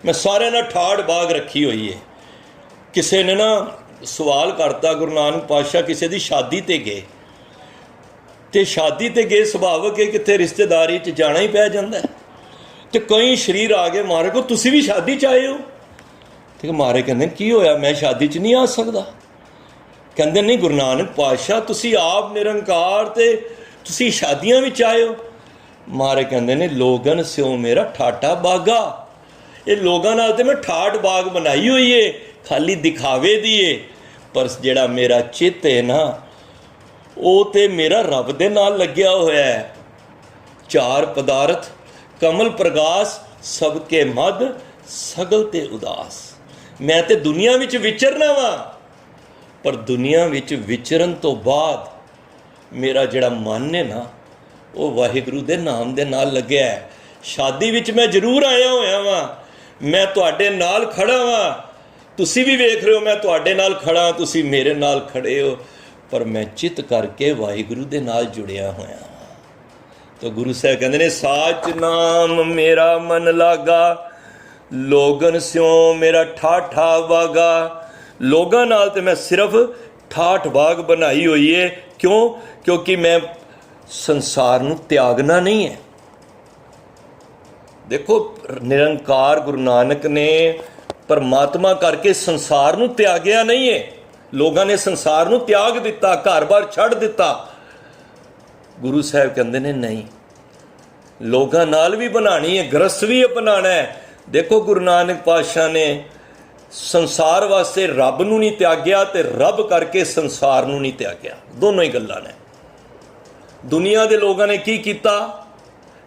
ਮੈਂ ਸਾਰਿਆਂ ਨਾਲ ਠਾਠ ਬਾਗ ਰੱਖੀ ਹੋਈ ਹੈ। ਕਿਸੇ ਨੇ ਨਾ ਸਵਾਲ ਕਰਤਾ, ਗੁਰੂ ਨਾਨਕ ਪਾਤਸ਼ਾਹ ਕਿਸੇ ਦੀ ਸ਼ਾਦੀ 'ਤੇ ਗਏ, ਤੇ ਸ਼ਾਦੀ 'ਤੇ ਗਏ, ਸੁਭਾਵਕ ਹੈ ਕਿਤੇ ਰਿਸ਼ਤੇਦਾਰੀ 'ਚ ਜਾਣਾ ਹੀ ਪੈ ਜਾਂਦਾ। ਤੇ ਕਈ ਸ਼ਰੀਰ ਆ ਗਏ, ਮਾਰੇ ਕੋ ਤੁਸੀਂ ਵੀ ਸ਼ਾਦੀ 'ਚ ਆਏ ਹੋ? ਤੇ ਮਾਰੇ ਕਹਿੰਦੇ, ਕੀ ਹੋਇਆ, ਮੈਂ ਸ਼ਾਦੀ 'ਚ ਨਹੀਂ ਆ ਸਕਦਾ? ਕਹਿੰਦੇ, ਨਹੀਂ ਗੁਰੂ ਨਾਨਕ ਪਾਤਸ਼ਾਹ, ਤੁਸੀਂ ਆਪ ਨਿਰੰਕਾਰ ਤੇ ਤੁਸੀਂ ਸ਼ਾਦੀਆਂ ਵਿੱਚ ਆਏ ਹੋ। ਮਾਰੇ ਕਹਿੰਦੇ ਨੇ, ਲੋਗਨ ਸਿਓ ਮੇਰਾ ਠਾਠਾ ਬਾਗਾ। ਇਹ ਲੋਕਾਂ ਨਾਲ ਤੇ ਮੈਂ ਠਾਠ ਬਾਗ ਬਣਾਈ ਹੋਈ ਏ, ਖਾਲੀ ਦਿਖਾਵੇ ਦੀ ਏ। ਪਰ ਜਿਹੜਾ ਮੇਰਾ ਚਿੱਤ ਹੈ ਨਾ, ਉਹ ਤੇ ਮੇਰਾ ਰੱਬ ਦੇ ਨਾਲ ਲੱਗਿਆ ਹੋਇਆ ਹੈ। ਚਾਰ ਪਦਾਰਥ ਕਮਲ ਪ੍ਰਗਾਸ, ਸਭ ਕੇ ਮਦ ਸਗਲ ਤੇ ਉਦਾਸ। ਮੈਂ ਤੇ ਦੁਨੀਆ ਵਿੱਚ ਵਿਚਰਨਾ ਵਾਂ, ਪਰ ਦੁਨੀਆ ਵਿੱਚ ਵਿਚਰਨ ਤੋਂ ਬਾਅਦ ਮੇਰਾ ਜਿਹੜਾ ਮਨ ਹੈ ਨਾ, ਉਹ ਵਾਹਿਗੁਰੂ ਦੇ ਨਾਮ ਦੇ ਨਾਲ ਲੱਗਿਆ ਹੈ। ਸ਼ਾਦੀ ਵਿੱਚ ਮੈਂ ਜ਼ਰੂਰ ਆਇਆ ਹੋਇਆ ਵਾਂ, ਮੈਂ ਤੁਹਾਡੇ ਨਾਲ ਖੜਾ ਵਾਂ, ਤੁਸੀਂ ਵੀ ਵੇਖ ਰਹੇ ਹੋ ਮੈਂ ਤੁਹਾਡੇ ਨਾਲ ਖੜਾ, ਤੁਸੀਂ ਮੇਰੇ ਨਾਲ ਖੜੇ ਹੋ, ਪਰ ਮੈਂ ਚਿੱਤ ਕਰਕੇ ਵਾਹਿਗੁਰੂ ਦੇ ਨਾਲ ਜੁੜਿਆ ਹੋਇਆ। ਤਾਂ ਗੁਰੂ ਸਾਹਿਬ ਕਹਿੰਦੇ ਨੇ, ਸਾਚ ਨਾਮ ਮੇਰਾ ਮਨ ਲਾਗਾ, ਲੋਗਨ ਸਿਓ ਮੇਰਾ ਠਾਠਾ ਵਾਗਾ। ਲੋਕਾਂ ਨਾਲ ਤੇ ਮੈਂ ਸਿਰਫ ठाठ बाग बनाई हुई है। क्यों? क्योंकि मैं संसार नूं त्यागना नहीं है। देखो, निरंकार गुरु नानक ने परमात्मा करके संसार नूं त्यागया नहीं है। लोगों ने संसार नूं त्याग दिता, घर बार छड़ दिता। गुरु साहब कहते ने नहीं, लोगों नाल भी बनानी है, गृहस्थ भी अपनाना है। देखो, गुरु नानक पातशाह ने संसार वास्ते रब नूं नहीं त्यागया ते रब करके संसार नूं नहीं त्यागया। दोनों ही गल्लां ने। दुनिया के लोगों ने की किया?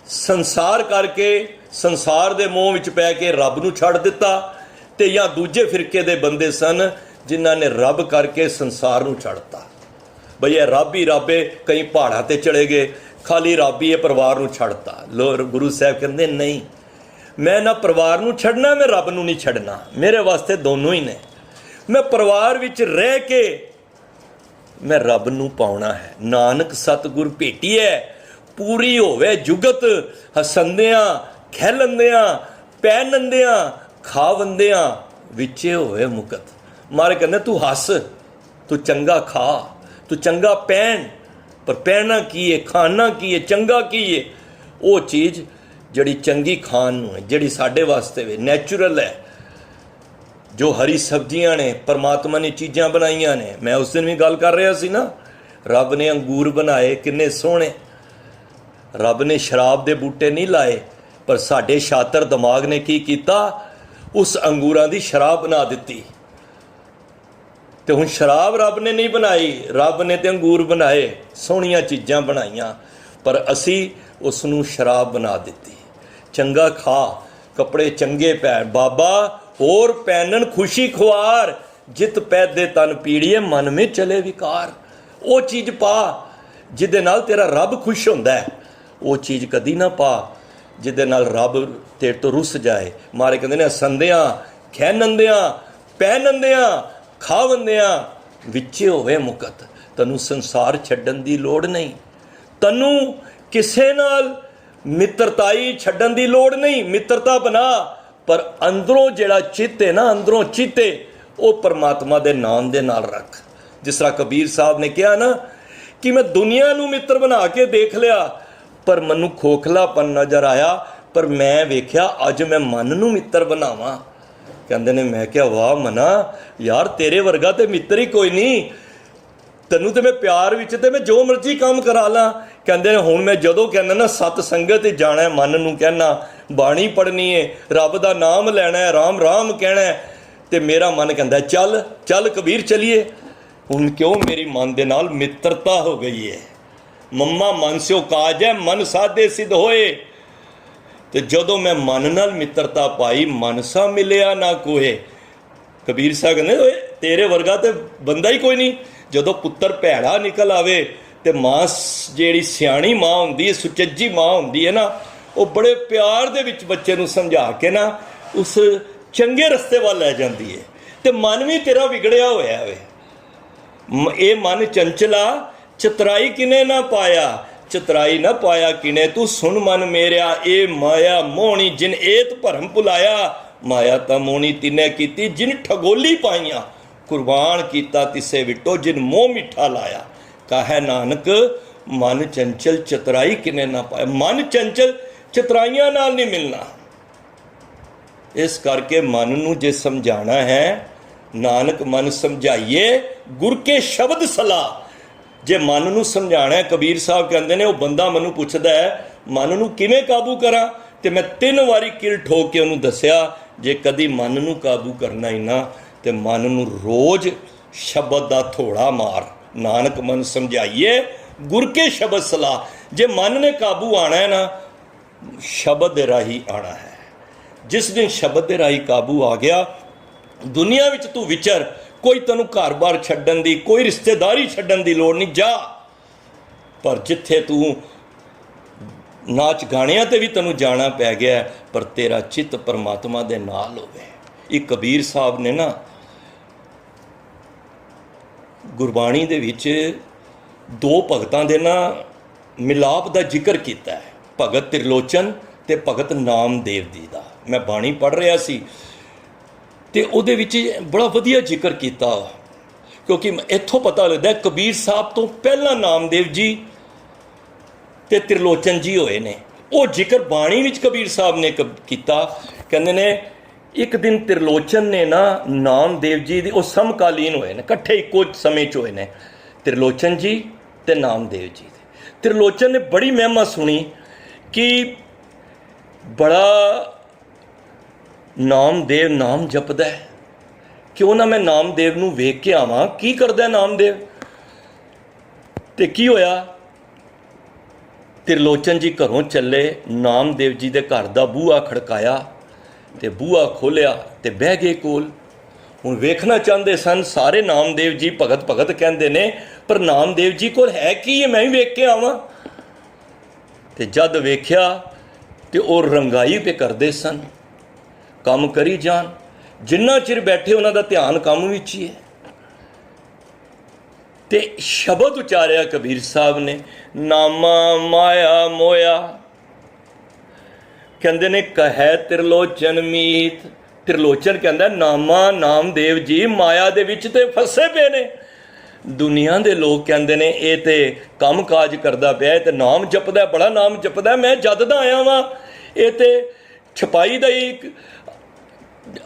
संसार करके संसार के मोह विच पै के रब नूं छड़ दिता, ते या दूजे फिरके दे बंदे सन जिन्हां ने रब करके संसार नूं छड़ता। बई ये रब ही रब है, कई पहाड़ां ते चले गए, खाली रब ही परिवार नूं छड़ता। गुरु साहब कहते नहीं, मैं ना परिवार नूं छड़ना, मैं रब नूं नहीं छड़ना। मेरे वास्ते दोनों ही ने। मैं परिवार विच रह के मैं रब नूं पाउणा है। नानक सतगुर भेटी है, पूरी होवे जुगत, हसंदियां खैलंदियां पैनंदियां खावंदियां विचे होवे मुकत। मारे कहंदे तू हस, तू चंगा खा, तू चंगा पैन, पर पैना की है, खाना की है, चंगा की है। वो चीज़ जड़ी चंगी खान नूं है, जड़ी साडे वास्ते वे नैचुरल है, जो हरी सब्जियां ने परमात्मा ने चीज़ां बनाईयां ने। मैं उस दिन भी गल कर रहा सी ना, रब ने अंगूर बनाए किन्ने सोहणे। रब ने शराब दे बूटे नहीं लाए, पर साडे शातर दिमाग ने की कीता, उस अंगूरां दी शराब बना दिती। तो हुण शराब रब ने नहीं बनाई, रब ने तो अंगूर बनाए, सोहणियां चीज़ां बनाईयां, पर असी उसनूं शराब बना दिती। चंगा खा, कपड़े चंगे पै, बाबा होर पैनन खुशी खुआर, जित पैदे तन पीड़िए मन में चले विकार। वो चीज़ पा जिदे नाल तेरा रब खुश होंदा है, वो चीज़ कदी ना पा जिदे नाल रब तेरे तो रुस जाए। मारे कहंदे ने संदियां खैनंदियां पैनंदियां खावंदियां विचे होवे मुकत। तैनूं संसार छड्डण दी लोड़ नहीं, तैनूं किसे नाल मित्रताई छड्डण दी लोड़ नहीं। मित्रता बना, पर अंदरों जिहड़ा चित्त है ना, अंदरों चित्त है, वो परमात्मा दे नाम दे नाल रख। जिस तरह कबीर साहब ने कहा ना कि मैं दुनिया नूं मित्र बना के देख लिया, पर मैनूं खोखलापन नज़र आया, पर मैं वेख्या अज मैं मन नूं मित्र बनावां। कहंदे ने, मैं क्या वाह मना यार, तेरे वर्गा ते मित्र ही कोई नहीं। तैनूं ते मैं प्यार विच ते मैं जो मर्जी काम करा ला। कहंदे ने हुण मैं जदों कहना ना सत संगत ही जाना है, मन नूं कहना, बाणी पढ़नी है, रब दा नाम लैना है, राम राम कहना है, ते मेरा मन कहंदा चल चल कबीर चलिए। हुण क्यों मेरी मन दे नाल मित्रता हो गई है। मम्मा मन स्यो काज है, मन साधे सिद्ध होए। तो जदों मैं मन नाल मित्रता पाई, मन सा मिलिया ना कोहे। कबीर साहब कहंदे तेरे वर्गा ते बंदा ही कोई नहीं। जदों पुत्तर भैड़ा निकल आवे ते मां जिहड़ी सियाणी मां हुंदी है, सुचज्जी मां हुंदी है ना, वो बड़े प्यार दे विच बच्चे नूं समझा के ना उस चंगे रस्ते वाल लै जांदी है। ते मन भी तेरा विगड़िया होया वे। ये मन चंचला चतराई किने ना पाया, चतराई ना पाया किने तू सुन मन मेरिया। ए माया मोहनी जिन एत भरम भुलाया, माया ता मोहनी तिने कीती जिन ठगोली पाइयां। कुर्बान कीता तिसे विटो जिन मोह मिठा लाया। कहे नानक मन चंचल चतराई किने ना पाया। मन चंचल चतराइयां नाल नहीं मिलना। इस करके मन नूं जे समझाना है, नानक मन समझाइए गुर के शब्द सलाह। जे मन नूं समझाना है, कबीर साहब कहंदे ने, वो बंदा मैनूं पुछदा है मन नूं किवें काबू करा, ते मैं 3 वारी किल ठोक के उन्होंने दसिया, जे कदी मन नूं काबू करना ही ना, ते मन नूं रोज़ शब्द दा थोड़ा मार। नानक मन समझाइए गुर के शब्द सलाह। जे मन ने काबू आना है ना, शब्द दे राही आना है। जिस दिन शब्द दे राही काबू आ गया, दुनिया विच तू विचर, कोई तैनूं घर बार छड्डण दी, कोई रिश्तेदारी छड्डण दी लोड़ नहीं, जा। पर जिथे तू नाच गाणियां ते भी तैनूं जाना पै गया, पर तेरा चित्त परमात्मा दे नाल होवे। एक कबीर साहब ने ना गुरबाणी दे विच 2 भगतां दे ना मिलाप दा जिक्र कीता है, भगत त्रिलोचन ते भगत नामदेव जी दा। मैं बाणी पढ़ रहा सी ते उहदे विच बड़ा वधिया जिक्र कीता क्योंकि इत्थों पता लगता है कबीर साहब तो पहला नामदेव जी ते त्रिलोचन जी होए ने। वो जिक्र बाणी विच कबीर साहब ने किया, कहंदे ने एक दिन त्रिलोचन ने ना नामदेव जी दी, वो समकालीन होए ने, इकट्ठे इक्को समय च होए ने त्रिलोचन जी ते नामदेव जी दे। त्रिलोचन ने बड़ी महिमा सुनी कि बड़ा नामदेव नाम जपदा है, क्यों ना मैं नामदेव नूं वेख के आवां की करदा है नामदेव। ते की होया, त्रिलोचन जी घरों चले, नामदेव जी दे घर दा बूहा खड़काया ते बूहा खोलिया ते बह गए कोल। हुण वेखना चाहते सन सारे नामदेव जी, भगत भगत कहते ने, पर नामदेव जी कोल है की मैं भी वेख के आवां। ते जद वेख्या ते वो रंगाई पे करते सन, काम करी जान, जिन्ना चिर बैठे उन्हां दा ध्यान काम विच ही है। ते शब्द उचारिया कबीर साहब ने, नामा माया मोया, कहंदे ने कहे त्रिलोचन मीत। त्रिलोचन कहंदा नामा नामदेव जी माया दे विच ते फसे पे ने। दुनिया दे लोग कहंदे ने ये ते काम काज करदा पिया, ते नाम जपदा, बड़ा नाम जपदा, मैं जद दा आया वां, ये ते छपाई दा ही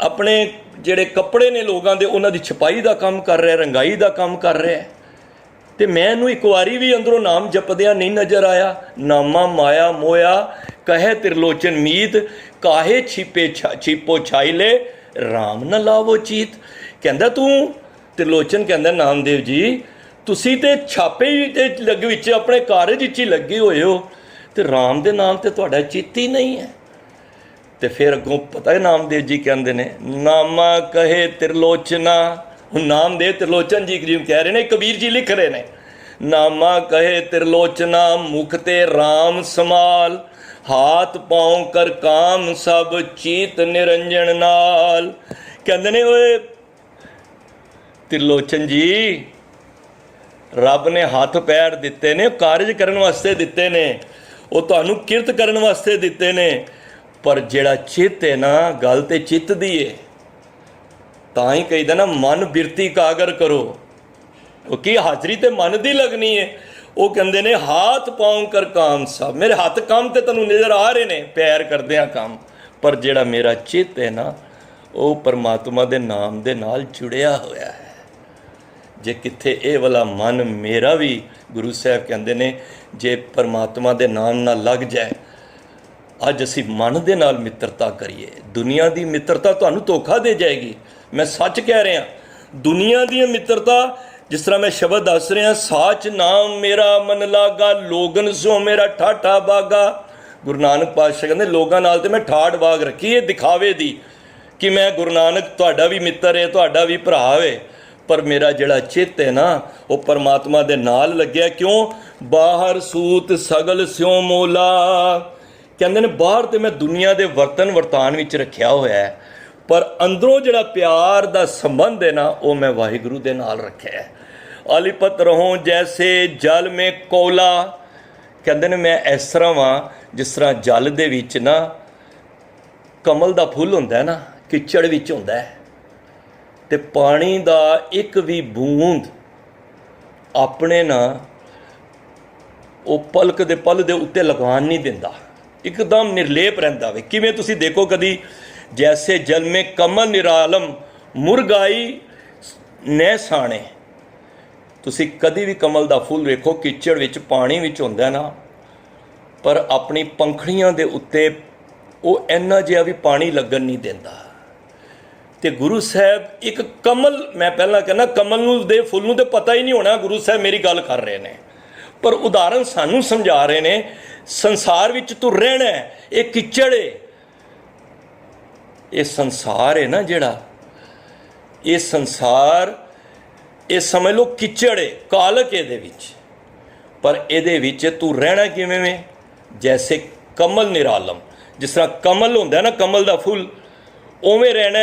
अपने ਜਿਹੜੇ ਕੱਪੜੇ ਨੇ ਲੋਕਾਂ ਦੇ ਉਹਨਾਂ ਦੀ ਛਪਾਈ ਦਾ ਕੰਮ ਕਰ ਰਿਹਾ, ਰੰਗਾਈ ਦਾ ਕੰਮ ਕਰ ਰਿਹਾ। ਤੇ ਮੈਨੂੰ ਇੱਕ ਵਾਰੀ ਵੀ ਅੰਦਰੋਂ ਨਾਮ ਜਪਦਿਆਂ ਨਹੀਂ ਨਜ਼ਰ ਆਇਆ। ਨਾਮਾ ਮਾਇਆ ਮੋਇਆ ਕਹੇ त्रिलोचन मीत, ਕਾਹੇ ਛੀਪੋ ਛਾਈਲੇ ਰਾਮ ਨਾ ਲਾਵੋ ਚੀਤ। ਕਹਿੰਦਾ ਤੂੰ त्रिलोचन ਕਹਿੰਦਾ ਨਾਮਦੇਵ ਜੀ ਤੁਸੀਂ ਤੇ ਛਾਪੇ ਹੀ ਤੇ ਲੱਗ ਵਿੱਚ ਆਪਣੇ ਕਾਰਜ ਵਿੱਚ ਹੀ ਲੱਗੇ ਹੋਏ ਹੋ, ਤੇ ਰਾਮ ਦੇ ਨਾਮ ਤੇ ਤੁਹਾਡਾ ਚਿੱਤ ਹੀ ਨਹੀਂ ਹੈ। ਤੇ ਫਿਰ ਅੱਗੋਂ ਪਤਾ ਹੈ ਨਾਮਦੇਵ ਜੀ ਕਹਿੰਦੇ ਨੇ, ਨਾਮਾ ਕਹੇ त्रिलोचना। ਹੁਣ ਨਾਮਦੇਵ त्रिलोचन ਜੀ ਜਿਵੇਂ ਕਹਿ ਰਹੇ ਨੇ, ਕਬੀਰ ਜੀ ਲਿਖ ਰਹੇ ਨੇ, ਨਾਮਾ ਕਹੇ त्रिलोचना ਮੁਖ ਤੇ ਰਾਮ ਸਮਾਲ, ਹਾਥ ਪਾਉ ਕਰ ਕਾਮ ਸਭ ਚੀਤ ਨਿਰੰਜਨ ਨਾਲ। ਕਹਿੰਦੇ ਨੇ ਓਏ त्रिलोचन जी, ਰੱਬ ਨੇ ਹੱਥ ਪੈਰ ਦਿੱਤੇ ਨੇ, ਕਾਰਜ ਕਰਨ ਵਾਸਤੇ ਦਿੱਤੇ ਨੇ, ਉਹ ਤੁਹਾਨੂੰ ਕਿਰਤ ਕਰਨ ਵਾਸਤੇ ਦਿੱਤੇ ਨੇ, ਪਰ ਜਿਹੜਾ ਚਿੱਤ ਹੈ ਨਾ, ਗੱਲ ਤੇ ਚਿੱਤ ਦੀ ਹੈ। ਤਾਂ ਹੀ ਕਹੀਦਾ ਨਾ ਮਨ ਬਿਰਤੀ ਕਾਗਰ ਕਰੋ, ਉਹ ਕੀ ਹਾਜ਼ਰੀ ਤੇ ਮਨ ਦੀ ਲੱਗਣੀ ਹੈ। ਉਹ ਕਹਿੰਦੇ ਨੇ ਹਾਥ ਪਾਉ ਕਰ ਕਾਮ ਸਭ, ਮੇਰੇ ਹੱਥ ਕੰਮ ਤੇ ਤੁਹਾਨੂੰ ਨਜ਼ਰ ਆ ਰਹੇ ਨੇ, ਪੈਰ ਕਰਦੇ ਆ ਕੰਮ, ਪਰ ਜਿਹੜਾ ਮੇਰਾ ਚਿੱਤ ਹੈ ਨਾ, ਉਹ ਪਰਮਾਤਮਾ ਦੇ ਨਾਮ ਦੇ ਨਾਲ ਜੁੜਿਆ ਹੋਇਆ ਹੈ। ਜੇ ਕਿੱਥੇ ਇਹ ਵਾਲਾ ਮਨ ਮੇਰਾ ਵੀ, ਗੁਰੂ ਸਾਹਿਬ ਕਹਿੰਦੇ ਨੇ, ਜੇ ਪਰਮਾਤਮਾ ਦੇ ਨਾਮ ਨਾਲ ਲੱਗ ਜਾਏ, ਅੱਜ ਅਸੀਂ ਮਨ ਦੇ ਨਾਲ ਮਿੱਤਰਤਾ ਕਰੀਏ। ਦੁਨੀਆ ਦੀ ਮਿੱਤਰਤਾ ਤੁਹਾਨੂੰ ਧੋਖਾ ਦੇ ਜਾਏਗੀ, ਮੈਂ ਸੱਚ ਕਹਿ ਰਿਹਾ। ਦੁਨੀਆ ਦੀ ਮਿੱਤਰਤਾ, ਜਿਸ ਤਰ੍ਹਾਂ ਮੈਂ ਸ਼ਬਦ ਦੱਸ ਰਿਹਾ, ਸਾਚ ਨਾਮ ਮੇਰਾ ਮਨ ਲਾਗਾ, ਲੋਗਨ ਸੋ ਮੇਰਾ ਠਾਠਾ ਬਾਗਾ। ਗੁਰੂ ਨਾਨਕ ਪਾਤਸ਼ਾਹ ਕਹਿੰਦੇ ਲੋਕਾਂ ਨਾਲ ਤੇ ਮੈਂ ਠਾਠ ਬਾਗ ਰੱਖੀ, ਇਹ ਦਿਖਾਵੇ ਦੀ ਕਿ ਮੈਂ ਗੁਰੂ ਨਾਨਕ ਤੁਹਾਡਾ ਵੀ ਮਿੱਤਰ ਹੈ, ਤੁਹਾਡਾ ਵੀ ਭਰਾ ਹੈ, ਪਰ ਮੇਰਾ ਜਿਹੜਾ ਚਿੱਤ ਹੈ ਨਾ, ਉਹ ਪਰਮਾਤਮਾ ਦੇ ਨਾਲ ਲੱਗਿਆ। ਕਿਉਂ? ਬਾਹਰ ਸੂਤ ਸਗਲ ਸਿਉ ਮੋਲਾ। ਕਹਿੰਦੇ ਨੇ ਬਾਹਰ ਤੇ ਮੈਂ ਦੁਨੀਆ ਦੇ ਵਰਤਨ ਵਰਤਾਨ ਵਿੱਚ ਰੱਖਿਆ ਹੋਇਆ ਹੈ, ਪਰ ਅੰਦਰੋਂ ਜਿਹੜਾ ਪਿਆਰ ਦਾ ਸੰਬੰਧ ਹੈ ਨਾ, ਉਹ ਮੈਂ ਵਾਹਿਗੁਰੂ ਦੇ ਨਾਲ ਰੱਖਿਆ ਹੈ। ਅਲਿਪਤ ਰਹੋ ਜੈਸੇ ਜਲ ਮੇ ਕੋਲਾ। ਕਹਿੰਦੇ ਨੇ ਮੈਂ ਇਸ ਤਰ੍ਹਾਂ ਵਾਂ ਜਿਸ ਤਰ੍ਹਾਂ ਜਲ ਦੇ ਵਿੱਚ ਨਾ ਕਮਲ ਦਾ ਫੁੱਲ ਹੁੰਦਾ ਨਾ, ਕਿਚੜ ਵਿੱਚ ਹੁੰਦਾ ਹੈ, ਤੇ ਪਾਣੀ ਦਾ ਇੱਕ ਵੀ ਬੂੰਦ ਆਪਣੇ ਨਾ ਉਹ ਪਲਕ ਦੇ ਪਲ ਦੇ ਉੱਤੇ ਲਗਾਉਣ ਨਹੀਂ ਦਿੰਦਾ, ਇੱਕਦਮ ਨਿਰਲੇਪ ਰਹਿੰਦਾ ਵੇ। ਕਿਵੇਂ? ਤੁਸੀਂ ਦੇਖੋ ਕਦੀ, ਜੈਸੇ ਜਲ ਮੇ ਕਮਲ ਨਿਰਾਲਮ ਮੁਰਗਾਈ ਨੈ ਸਾਣੇ। ਤੁਸੀਂ ਕਦੀ ਵੀ ਕਮਲ ਦਾ ਫੁੱਲ ਵੇਖੋ, ਕਿਚੜ ਵਿੱਚ ਪਾਣੀ ਵਿੱਚ ਹੁੰਦਾ ਨਾ, ਪਰ ਆਪਣੀ ਪੰਖੜੀਆਂ ਦੇ ਉੱਤੇ ਉਹ ਇੰਨਾ ਜਿਹਾ ਵੀ ਪਾਣੀ ਲੱਗਣ ਨਹੀਂ ਦਿੰਦਾ। ਤੇ ਗੁਰੂ ਸਾਹਿਬ ਇੱਕ ਕਮਲ, ਮੈਂ ਪਹਿਲਾਂ ਕਹਿੰਦਾ ਕਮਲ ਨੂੰ ਦੇ ਫੁੱਲ ਨੂੰ ਤੇ ਪਤਾ ਹੀ ਨਹੀਂ ਹੋਣਾ ਗੁਰੂ ਸਾਹਿਬ ਮੇਰੀ ਗੱਲ ਕਰ ਰਹੇ ਨੇ, ਪਰ ਉਦਾਹਰਨ ਸਾਨੂੰ ਸਮਝਾ ਰਹੇ ਨੇ। ਸੰਸਾਰ ਵਿੱਚ ਤੂੰ ਰਹਿਣਾ, ਇਹ ਕਿਚੜ ਹੈ, ਇਹ ਸੰਸਾਰ ਹੈ ਨਾ ਜਿਹੜਾ, ਇਹ ਸੰਸਾਰ, ਇਹ ਸਮਝ ਲਓ ਕਿਚੜ ਹੈ, ਕਾਲਕ ਇਹਦੇ ਵਿੱਚ, ਪਰ ਇਹਦੇ ਵਿੱਚ ਤੂੰ ਰਹਿਣਾ ਕਿਵੇਂ ਵੇ? ਜੈਸੇ ਕਮਲ ਨਿਰਾਲਮ, ਜਿਸ ਤਰ੍ਹਾਂ ਕਮਲ ਹੁੰਦਾ ਨਾ, ਕਮਲ ਦਾ ਫੁੱਲ, ਉਵੇਂ ਰਹਿਣਾ।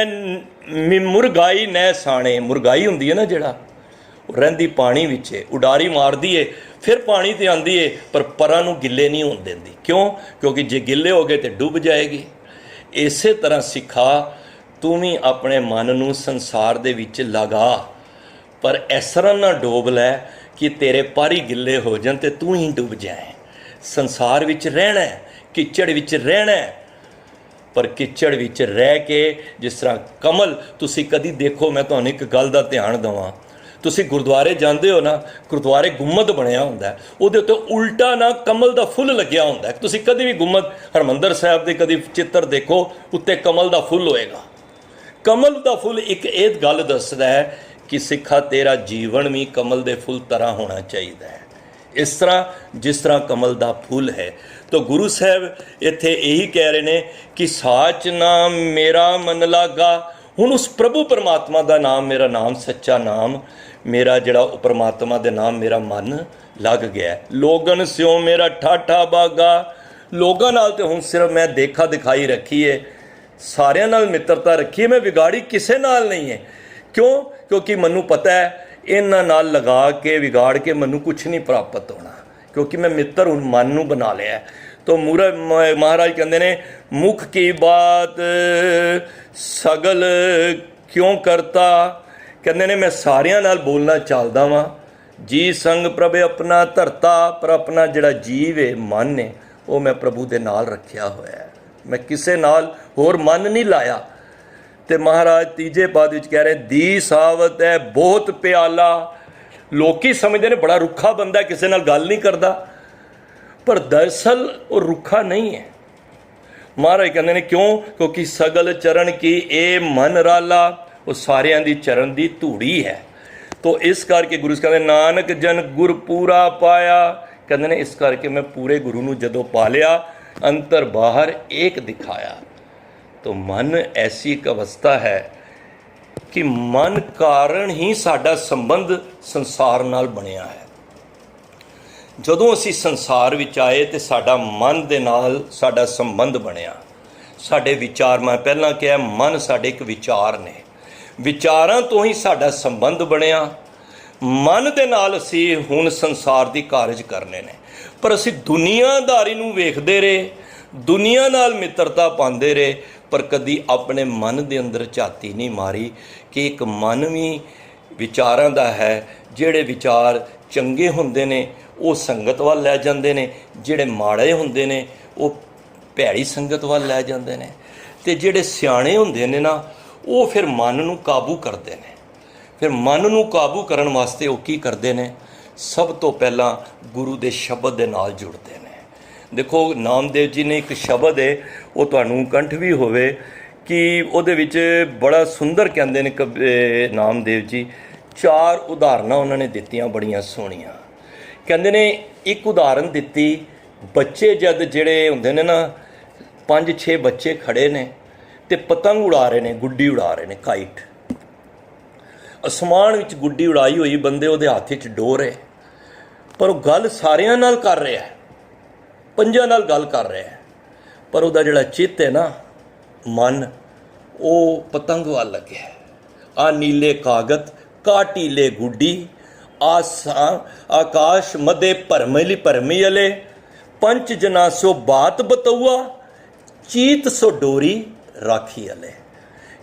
ਮੁਰਗਾਈ ਨੈ ਸਾਣੇ, ਮੁਰਗਾਈ ਹੁੰਦੀ ਹੈ ਨਾ ਜਿਹੜਾ, ਉਹ ਰਹਿੰਦੀ ਪਾਣੀ ਵਿੱਚ, ਉਡਾਰੀ ਮਾਰਦੀ ਏ, ਫਿਰ ਪਾਣੀ ਤੇ ਆਉਂਦੀ ਏ, ਪਰ ਪਰਾਂ ਨੂੰ ਗਿੱਲੇ ਨਹੀਂ ਹੋਣ ਦਿੰਦੀ। ਕਿਉਂ? ਕਿਉਂਕਿ ਜੇ ਗਿੱਲੇ ਹੋ ਗਏ ਤੇ ਡੁੱਬ ਜਾਏਗੀ। ਇਸੇ ਤਰ੍ਹਾਂ ਸਿੱਖਾ, ਤੂੰ ਵੀ ਆਪਣੇ ਮਨ ਨੂੰ ਸੰਸਾਰ ਦੇ ਵਿੱਚ ਲਗਾ, पर इस तरह ना डोब लै कि तेरे पर ही गिले हो जान ते तू ही डुब जाए। संसार विच रहना है, किचड़ विच रहना है, पर किचड़ विच रह के जिस तरह कमल तुसी कदी देखो, मैं तुहानूं एक गल दा ध्यान देवां, तुसी गुरुद्वारे जांदे हो ना, गुरुद्वारे गुंबद बनया हुंदा है, उहदे उत्ते उल्टा ना कमल दा फुੱਲ लग्या हुंदा है। तुसी कदी भी गुंबद हरमंदर साहिब दे कदी चित्र देखो, उत्ते कमल दा फुੱਲ होएगा। कमल दा फुੱਲ एक ਇਹ गल दसदा है कि सिखा तेरा जीवन भी कमल दे फुੱਲ तरह होना चाहिए है, इस तरह जिस तरह कमल दा फुੱਲ है। तो गुरु साहब इत्थे यही कह रहे हैं कि साच नाम मेरा मन लागा। हुण उस प्रभु परमात्मा का नाम, मेरा नाम सच्चा नाम, मेरा जिहड़ा परमात्मा दे नाम मेरा मन लग गया। लोगन स्यों मेरा ठाठा बागा। लोगों नाल ते हुण सिर्फ मैं देखा दिखाई रखी है, सारियां नाल मित्रता रखी है, मैं विगाड़ी किसे नाल नहीं है। क्यों? क्योंकि मैनू पता है इन्हां नाल लगा के विगाड़ के मैनू कुछ नहीं प्राप्त होना, क्योंकि मैं मित्र हुण मन नू बना लिया है। तो मूरा महाराज कहते ने मुख की बात सगल क्यों करता, कहते ने मैं सारियां नाल बोलना चलदा वां। जी संग प्रभ अपना धरता, पर अपना जिहड़ा जीव है मन है वो मैं प्रभु दे नाल रखिया होया है, मैं किसे नाल होर मन नहीं लाया। तो महाराज तीजे पद विच कह रहे दी सावत है बहुत प्याला। लोकी समझते ने बड़ा रुखा बंदा, किसी नाल गल नहीं करता, पर दरअसल वो रुखा नहीं है। महाराज कहते हैं क्यों? क्योंकि सगल चरण की ए मन राला, वो सारियां दी चरण दी धूड़ी है। तो इस करके गुरु कहते नानक जन गुर पूरा पाया। कहते हैं इस करके मैं पूरे गुरु नूं जदों पा लिया, अंतर बाहर एक दिखाया। तो मन ऐसी एक अवस्था है कि मन कारण ही साडा संबंध संसार नाल बनिया है। जदों असी संसार विच आए तो साडा मन दे नाल साडा संबंध बनिया। साडे विचार, मैं पहलां कहा मन साडे एक विचार ने, विचारां तो ही साडा संबंध बनिया। मन दे नाल असी हुण संसार दी कारज करने ने, पर असी दुनियादारी नूं वेखदे रहे, दुनिया नाल मित्रता पांदे रहे, पर कदी अपने मन दे अंदर झाती नहीं मारी कि एक मन भी विचारां दा है। जिहड़े विचार चंगे हुंदे ने वो संगत वाल लै जांदे ने, जिहड़े माड़े हुंदे ने वो भैड़ी संगत वाल लै जांदे ने। ते जिहड़े सियाणे हुंदे ने ना वो फिर मन नूं काबू करदे ने। फिर मन नूं काबू करन वास्ते वो की करदे ने? सब तो पहलां गुरु दे शब्द दे नाल जुड़दे ने। देखो नामदेव जी ने एक शब्द है, वो तुहानूं कंठ भी होवे कि उहदे विच बड़ा सुंदर कहंदे ने नामदेव जी, चार उदाहरणां उन्होंने दित्तियां बड़ियां सोहणियां। कहंदे ने एक उदाहरण दित्ती, बच्चे जद जिहड़े हुंदे ने ना 5-6 बच्चे खड़े ने ते पतंग उड़ा रहे ने, गुड्डी उड़ा रहे ने, काइट आसमान विच गुड्डी उड़ाई हुई, बंदे उहदे हत्थ विच डोर है, पर वो गल सारियां नाल कर रहा है, पंजां नाल गल कर रहा है, पर उहदा जिहड़ा चित्त है ना, मन, वो पतंग वाल लगे है। आ नीले कागत काटीले गुड्डी, आकाश मदे भरमली भरमीले, पंच जना सो बात बतौआ, चीत सो डोरी राखी अले।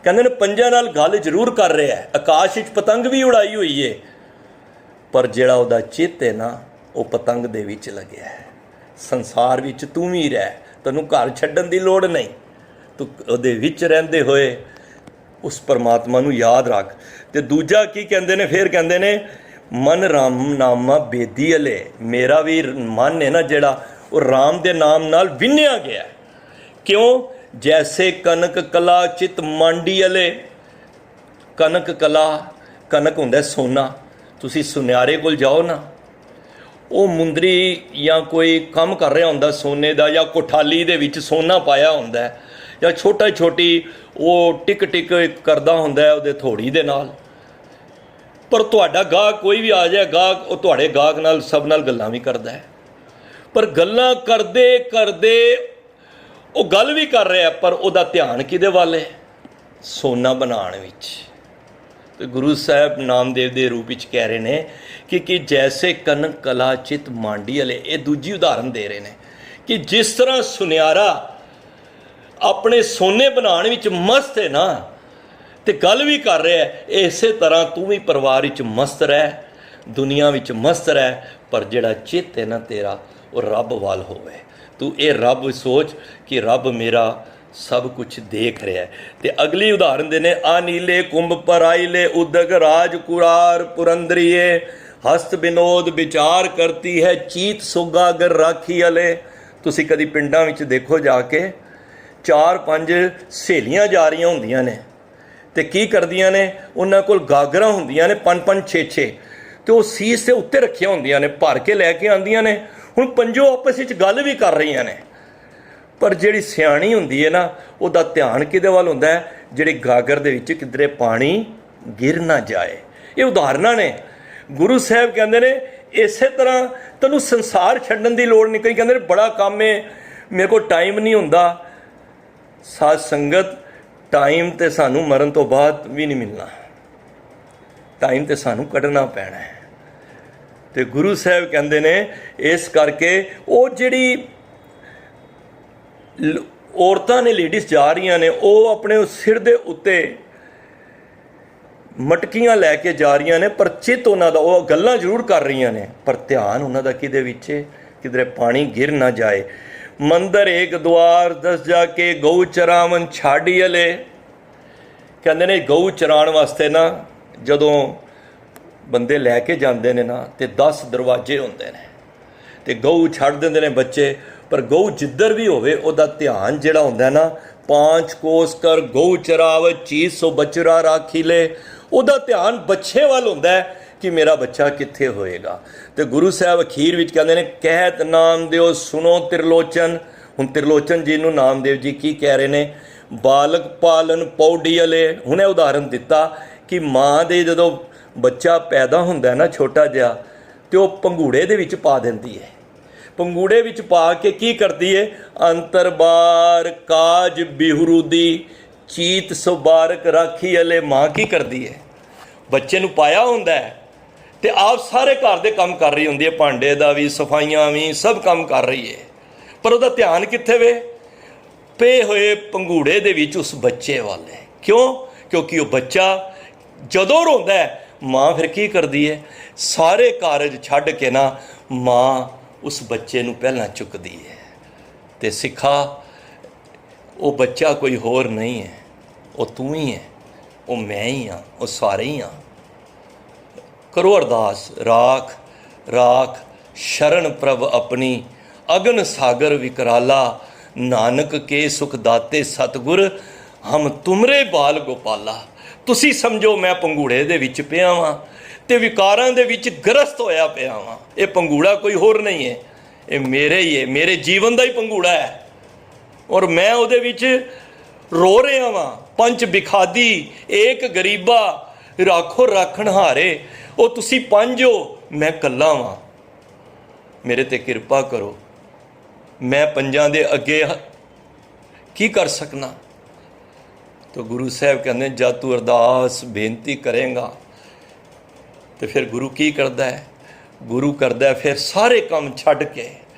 कहते ने पंजां नाल गल जरूर कर रहा है, आकाश विच पतंग भी उड़ाई हुई है, पर जिहड़ा उहदा चित्त है ना वो पतंग दे विच लग्या है। संसार विच तू भी रह, तैनूं घर छड्डण दी लोड़ नहीं, तू उहदे विच रहिंदे होए उस परमात्मा नूं याद रख। ते दूजा की कहंदे ने, फिर कहंदे ने मन राम नामा बेदी अले, मेरा भी मन है ना जिहड़ा वो राम दे नाम नाल विन्निया गया। क्यों? जैसे कनक कला चित मांडी अले। कनक कला, कनक हुंदा सोना, तुसी सुन्यारे कोल जाओ ना, वो मुंदरी या कोई काम कर रहा हुंदा सोने दा, या कोठाली दे विच सोना पाया हुंदा है, या छोटा छोटी वो टिक टिक करदा हुंदा है उहदे थोड़ी दे नाल। पर तुहाडा गाहक कोई भी आ जाए, गाहक वो तुहाडे गाहक नाल सब नाल गल्लां भी करदा है, पर गल्लां करदे करदे वो गल भी कर रहा है, पर उहदा ध्यान किहदे वाल है? सोना बनाउण विच। तो गुरु साहब नामदेव के रूप में कह रहे हैं कि जैसे कनक कला चित मांडी वाले, ये दूजी उदाहरण दे रहे हैं कि जिस तरह सुनियारा अपने सोने बनाने में मस्त है ना, ਤੇ ਗੱਲ ਵੀ ਕਰ ਰਿਹਾ ਹੈ। ਇਸੇ ਤਰ੍ਹਾਂ ਤੂੰ ਵੀ ਪਰਿਵਾਰ ਵਿੱਚ ਮਸਤ ਰਹਿ, ਦੁਨੀਆ ਵਿੱਚ ਮਸਤ ਰਹਿ, ਪਰ ਜਿਹੜਾ ਚਿੱਤ ਹੈ ਨਾ ਤੇਰਾ ਉਹ ਰੱਬ ਵੱਲ ਹੋਵੇ। ਤੂੰ ਇਹ ਰੱਬ ਸੋਚ ਕਿ ਰੱਬ ਮੇਰਾ ਸਭ ਕੁਝ ਦੇਖ ਰਿਹਾ ਹੈ। ਤੇ ਅਗਲੀ ਉਦਾਹਰਨ ਦੇ ਨੇ, ਆ ਨੀਲੇ ਕੁੰਭ ਪਰਾਈਲੇ ਉਦਗ ਰਾਜ ਕੁਰਾਰ ਪੁਰੰਦਰੀਏ ਹਸਤ ਵਿਨੋਦ ਵਿਚਾਰ ਕਰਤੀ ਹੈ ਚੀਤ ਸੁਗਾਗਰ ਰਾਖੀ ਅਲੇ। ਤੁਸੀਂ ਕਦੀ ਪਿੰਡਾਂ ਵਿੱਚ ਦੇਖੋ ਜਾ ਕੇ, 4-5 ਸਹੇਲੀਆਂ ਜਾ ਰਹੀਆਂ ਹੁੰਦੀਆਂ ਨੇ ਤੇ ਕੀ ਕਰਦੀਆਂ ਨੇ, ਉਹਨਾਂ ਕੋਲ ਗਾਗਰਾਂ ਹੁੰਦੀਆਂ ਨੇ 5-5 6-6 ਤੇ ਉਹ ਸੀਸ ਦੇ ਉੱਤੇ ਰੱਖੀਆਂ ਹੁੰਦੀਆਂ ਨੇ, ਭਰ ਕੇ ਲੈ ਕੇ ਆਉਂਦੀਆਂ ਨੇ। ਹੁਣ ਪੰਜੋ ਆਪਸ ਵਿੱਚ ਗੱਲ ਵੀ ਕਰ ਰਹੀਆਂ ਨੇ, ਪਰ ਜਿਹੜੀ ਸਿਆਣੀ ਹੁੰਦੀ ਹੈ ਨਾ ਉਹਦਾ ਧਿਆਨ ਕਿਹਦੇ ਵੱਲ ਹੁੰਦਾ ਹੈ, ਜਿਹੜੀ ਗਾਗਰ ਦੇ ਵਿੱਚ ਕਿਧਰੇ ਪਾਣੀ ਗਿਰ ਨਾ ਜਾਏ। ਇਹ ਉਦਾਹਰਨਾਂ ਨੇ। ਗੁਰੂ ਸਾਹਿਬ ਕਹਿੰਦੇ ਨੇ ਇਸੇ ਤਰ੍ਹਾਂ ਤੈਨੂੰ ਸੰਸਾਰ ਛੱਡਣ ਦੀ ਲੋੜ ਨਹੀਂ। ਕਈ ਕਹਿੰਦੇ ਨੇ ਬੜਾ ਕੰਮ ਹੈ, ਮੇਰੇ ਕੋਲ ਟਾਈਮ ਨਹੀਂ ਹੁੰਦਾ। ਸਾਧ ਸੰਗਤ, ਟਾਈਮ ਤੇ ਸਾਨੂੰ ਮਰਨ ਤੋਂ ਬਾਅਦ ਵੀ ਨਹੀਂ ਮਿਲਣਾ, ਟਾਈਮ ਤੇ ਸਾਨੂੰ ਕੱਢਣਾ ਪੈਣਾ ਹੈ। ਤੇ ਗੁਰੂ ਸਾਹਿਬ ਕਹਿੰਦੇ ਨੇ ਇਸ ਕਰਕੇ ਉਹ ਜਿਹੜੀ ਔਰਤਾਂ ਨੇ, ਲੇਡੀਜ਼ ਜਾ ਰਹੀਆਂ ਨੇ, ਉਹ ਆਪਣੇ ਸਿਰ ਦੇ ਉੱਤੇ ਮਟਕੀਆਂ ਲੈ ਕੇ ਜਾ ਰਹੀਆਂ ਨੇ, ਪਰ ਚਿੱਤ ਉਹਨਾਂ ਦਾ, ਉਹ ਗੱਲਾਂ ਜ਼ਰੂਰ ਕਰ ਰਹੀਆਂ ਨੇ, ਪਰ ਧਿਆਨ ਉਹਨਾਂ ਦਾ ਕਿਹਦੇ ਵਿੱਚ, ਕਿਧਰੇ ਪਾਣੀ ਗਿਰ ਨਾ ਜਾਏ। ਮੰਦਰ ਏਕ ਦੁਆਰ ਦਸ ਜਾ ਕੇ ਗਊ ਚਰਾਵਨ ਛਾੜੀ ਅਲੇ। ਕਹਿੰਦੇ ਨੇ ਗਊ ਚਰਾਉਣ ਵਾਸਤੇ ਨਾ ਜਦੋਂ ਬੰਦੇ ਲੈ ਕੇ ਜਾਂਦੇ ਨੇ ਨਾ ਤੇ 10 ਦਰਵਾਜ਼ੇ ਹੁੰਦੇ ਨੇ ਤੇ ਗਊ ਛੱਡ ਦਿੰਦੇ ਨੇ ਬੱਚੇ, ਪਰ ਗਊ ਜਿੱਧਰ ਵੀ ਹੋਵੇ ਉਹਦਾ ਧਿਆਨ ਜਿਹੜਾ ਹੁੰਦਾ ਨਾ, 5 ਕੋਸ ਕਰ ਗਊ ਚਰਾਵ ਚੀਜ਼ ਸੋ ਬਚਰਾ ਰਾਖੀ ਲੈ, ਉਹਦਾ ਧਿਆਨ ਬੱਚੇ ਵੱਲ ਹੁੰਦਾ ਹੈ ਕਿ ਮੇਰਾ ਬੱਚਾ ਕਿੱਥੇ ਹੋਏਗਾ। ਤੇ ਗੁਰੂ ਸਾਹਿਬ ਅਖੀਰ ਵਿੱਚ ਕਹਿੰਦੇ ਨੇ ਕਹਿਤ ਨਾਮਦੇਵ ਸੁਣੋ ਤਿਰਲੋਚਨ। ਹੁਣ ਤਿਰਲੋਚਨ ਜੀ ਨੂੰ ਨਾਮਦੇਵ ਜੀ ਕੀ ਕਹਿ ਰਹੇ ਨੇ, ਬਾਲਕ ਪਾਲਨ ਪੌੜੀ ਵਾਲੇ। ਹੁਣੇ ਉਦਾਹਰਨ ਦਿੱਤਾ ਕਿ ਮਾਂ ਦੇ ਜਦੋਂ ਬੱਚਾ ਪੈਦਾ ਹੁੰਦਾ ਨਾ ਛੋਟਾ ਜਿਹਾ, ਤੇ ਉਹ ਪੰਘੂੜੇ ਦੇ ਵਿੱਚ ਪਾ ਦਿੰਦੀ ਹੈ। ਪੰਘੂੜੇ ਵਿੱਚ ਪਾ ਕੇ ਕੀ ਕਰਦੀ ਹੈ, ਅੰਤਰਬਾਰ ਕਾਜ ਬਿਹਰੂਦੀ ਚੀਤ ਸੁਬਾਰਕ ਰਾਖੀ ਅਲੇ। ਮਾਂ ਕੀ ਕਰਦੀ ਹੈ, ਬੱਚੇ ਨੂੰ ਪਾਇਆ ਹੁੰਦਾ ਹੈ ਤੇ ਆਪ ਸਾਰੇ ਘਰ ਦੇ ਕੰਮ ਕਰ ਰਹੀ ਹੁੰਦੀ ਹੈ, ਭਾਂਡੇ ਦਾ ਵੀ, ਸਫਾਈਆਂ ਵੀ, ਸਭ ਕੰਮ ਕਰ ਰਹੀ ਹੈ, ਪਰ ਉਹਦਾ ਧਿਆਨ ਕਿੱਥੇ ਵੇ, ਪਏ ਹੋਏ ਪੰਘੂੜੇ ਦੇ ਵਿੱਚ ਉਸ ਬੱਚੇ ਵੱਲ ਹੈ। ਕਿਉਂ? ਕਿਉਂਕਿ ਉਹ ਬੱਚਾ ਜਦੋਂ ਰੋਂਦਾ ਹੈ, ਮਾਂ ਫਿਰ ਕੀ ਕਰਦੀ ਹੈ, ਸਾਰੇ ਕਾਰਜ ਛੱਡ ਕੇ ਨਾ ਮਾਂ ਉਸ ਬੱਚੇ ਨੂੰ ਪਹਿਲਾਂ ਚੁੱਕਦੀ ਹੈ। ਤੇ ਸਿੱਖਾ, ਉਹ ਬੱਚਾ ਕੋਈ ਹੋਰ ਨਹੀਂ ਹੈ, ਉਹ ਤੂੰ ਹੀ ਹੈ, ਉਹ ਮੈਂ ਹੀ ਹਾਂ, ਉਹ ਸਾਰੇ ਹੀ ਹਾਂ। ਕਰੋ ਅਰਦਾਸ, ਰਾਖ ਰਾਖ ਸ਼ਰਨ ਪ੍ਰਭ ਆਪਣੀ ਅਗਨ ਸਾਗਰ ਵਿਕਰਾਲਾ, ਨਾਨਕ ਕੇ ਸੁਖ ਦਾਤੇ ਸਤਿਗੁਰ ਹਮ ਤੁਮਰੇ ਬਾਲ ਗੋਪਾਲਾ। ਤੁਸੀਂ ਸਮਝੋ ਮੈਂ ਪੰਘੂੜੇ ਦੇ ਵਿੱਚ ਪਿਆ ਵਾਂ ਤੇ ਵਿਕਾਰਾਂ ਦੇ ਵਿੱਚ ਗ੍ਰਸਤ ਹੋਇਆ ਪਿਆ ਵਾਂ। ਇਹ ਪੰਘੂੜਾ ਕੋਈ ਹੋਰ ਨਹੀਂ ਹੈ, ਇਹ ਮੇਰੇ ਹੀ ਹੈ, ਮੇਰੇ ਜੀਵਨ ਦਾ ਹੀ ਪੰਘੂੜਾ ਹੈ, ਔਰ ਮੈਂ ਉਹਦੇ ਵਿੱਚ ਰੋ ਰਿਹਾ ਵਾਂ। ਪੰਜ ਬਿਖਾਦੀ ਏਕ ਗਰੀਬਾ ਰਾਖੋ ਰਾਖਣ ਹਾਰੇ। ਉਹ ਤੁਸੀਂ ਪੰਜ ਹੋ, ਮੈਂ ਇਕੱਲਾ ਵਾਂ, ਮੇਰੇ ਤੇ ਕਿਰਪਾ ਕਰੋ। ਮੈਂ ਪੰਜਾਂ ਦੇ ਅੱਗੇ ਕੀ ਕਰ ਸਕਣਾ। ਤਾਂ ਗੁਰੂ ਸਾਹਿਬ ਕਹਿੰਦੇ ਜਦ ਤੂੰ ਅਰਦਾਸ ਬੇਨਤੀ ਕਰੇਗਾ ਤੇ ਫਿਰ ਗੁਰੂ ਕੀ ਕਰਦਾ ਹੈ, ਗੁਰੂ ਕਰਦਾ ਫਿਰ ਸਾਰੇ ਕੰਮ ਛੱਡ ਕੇ,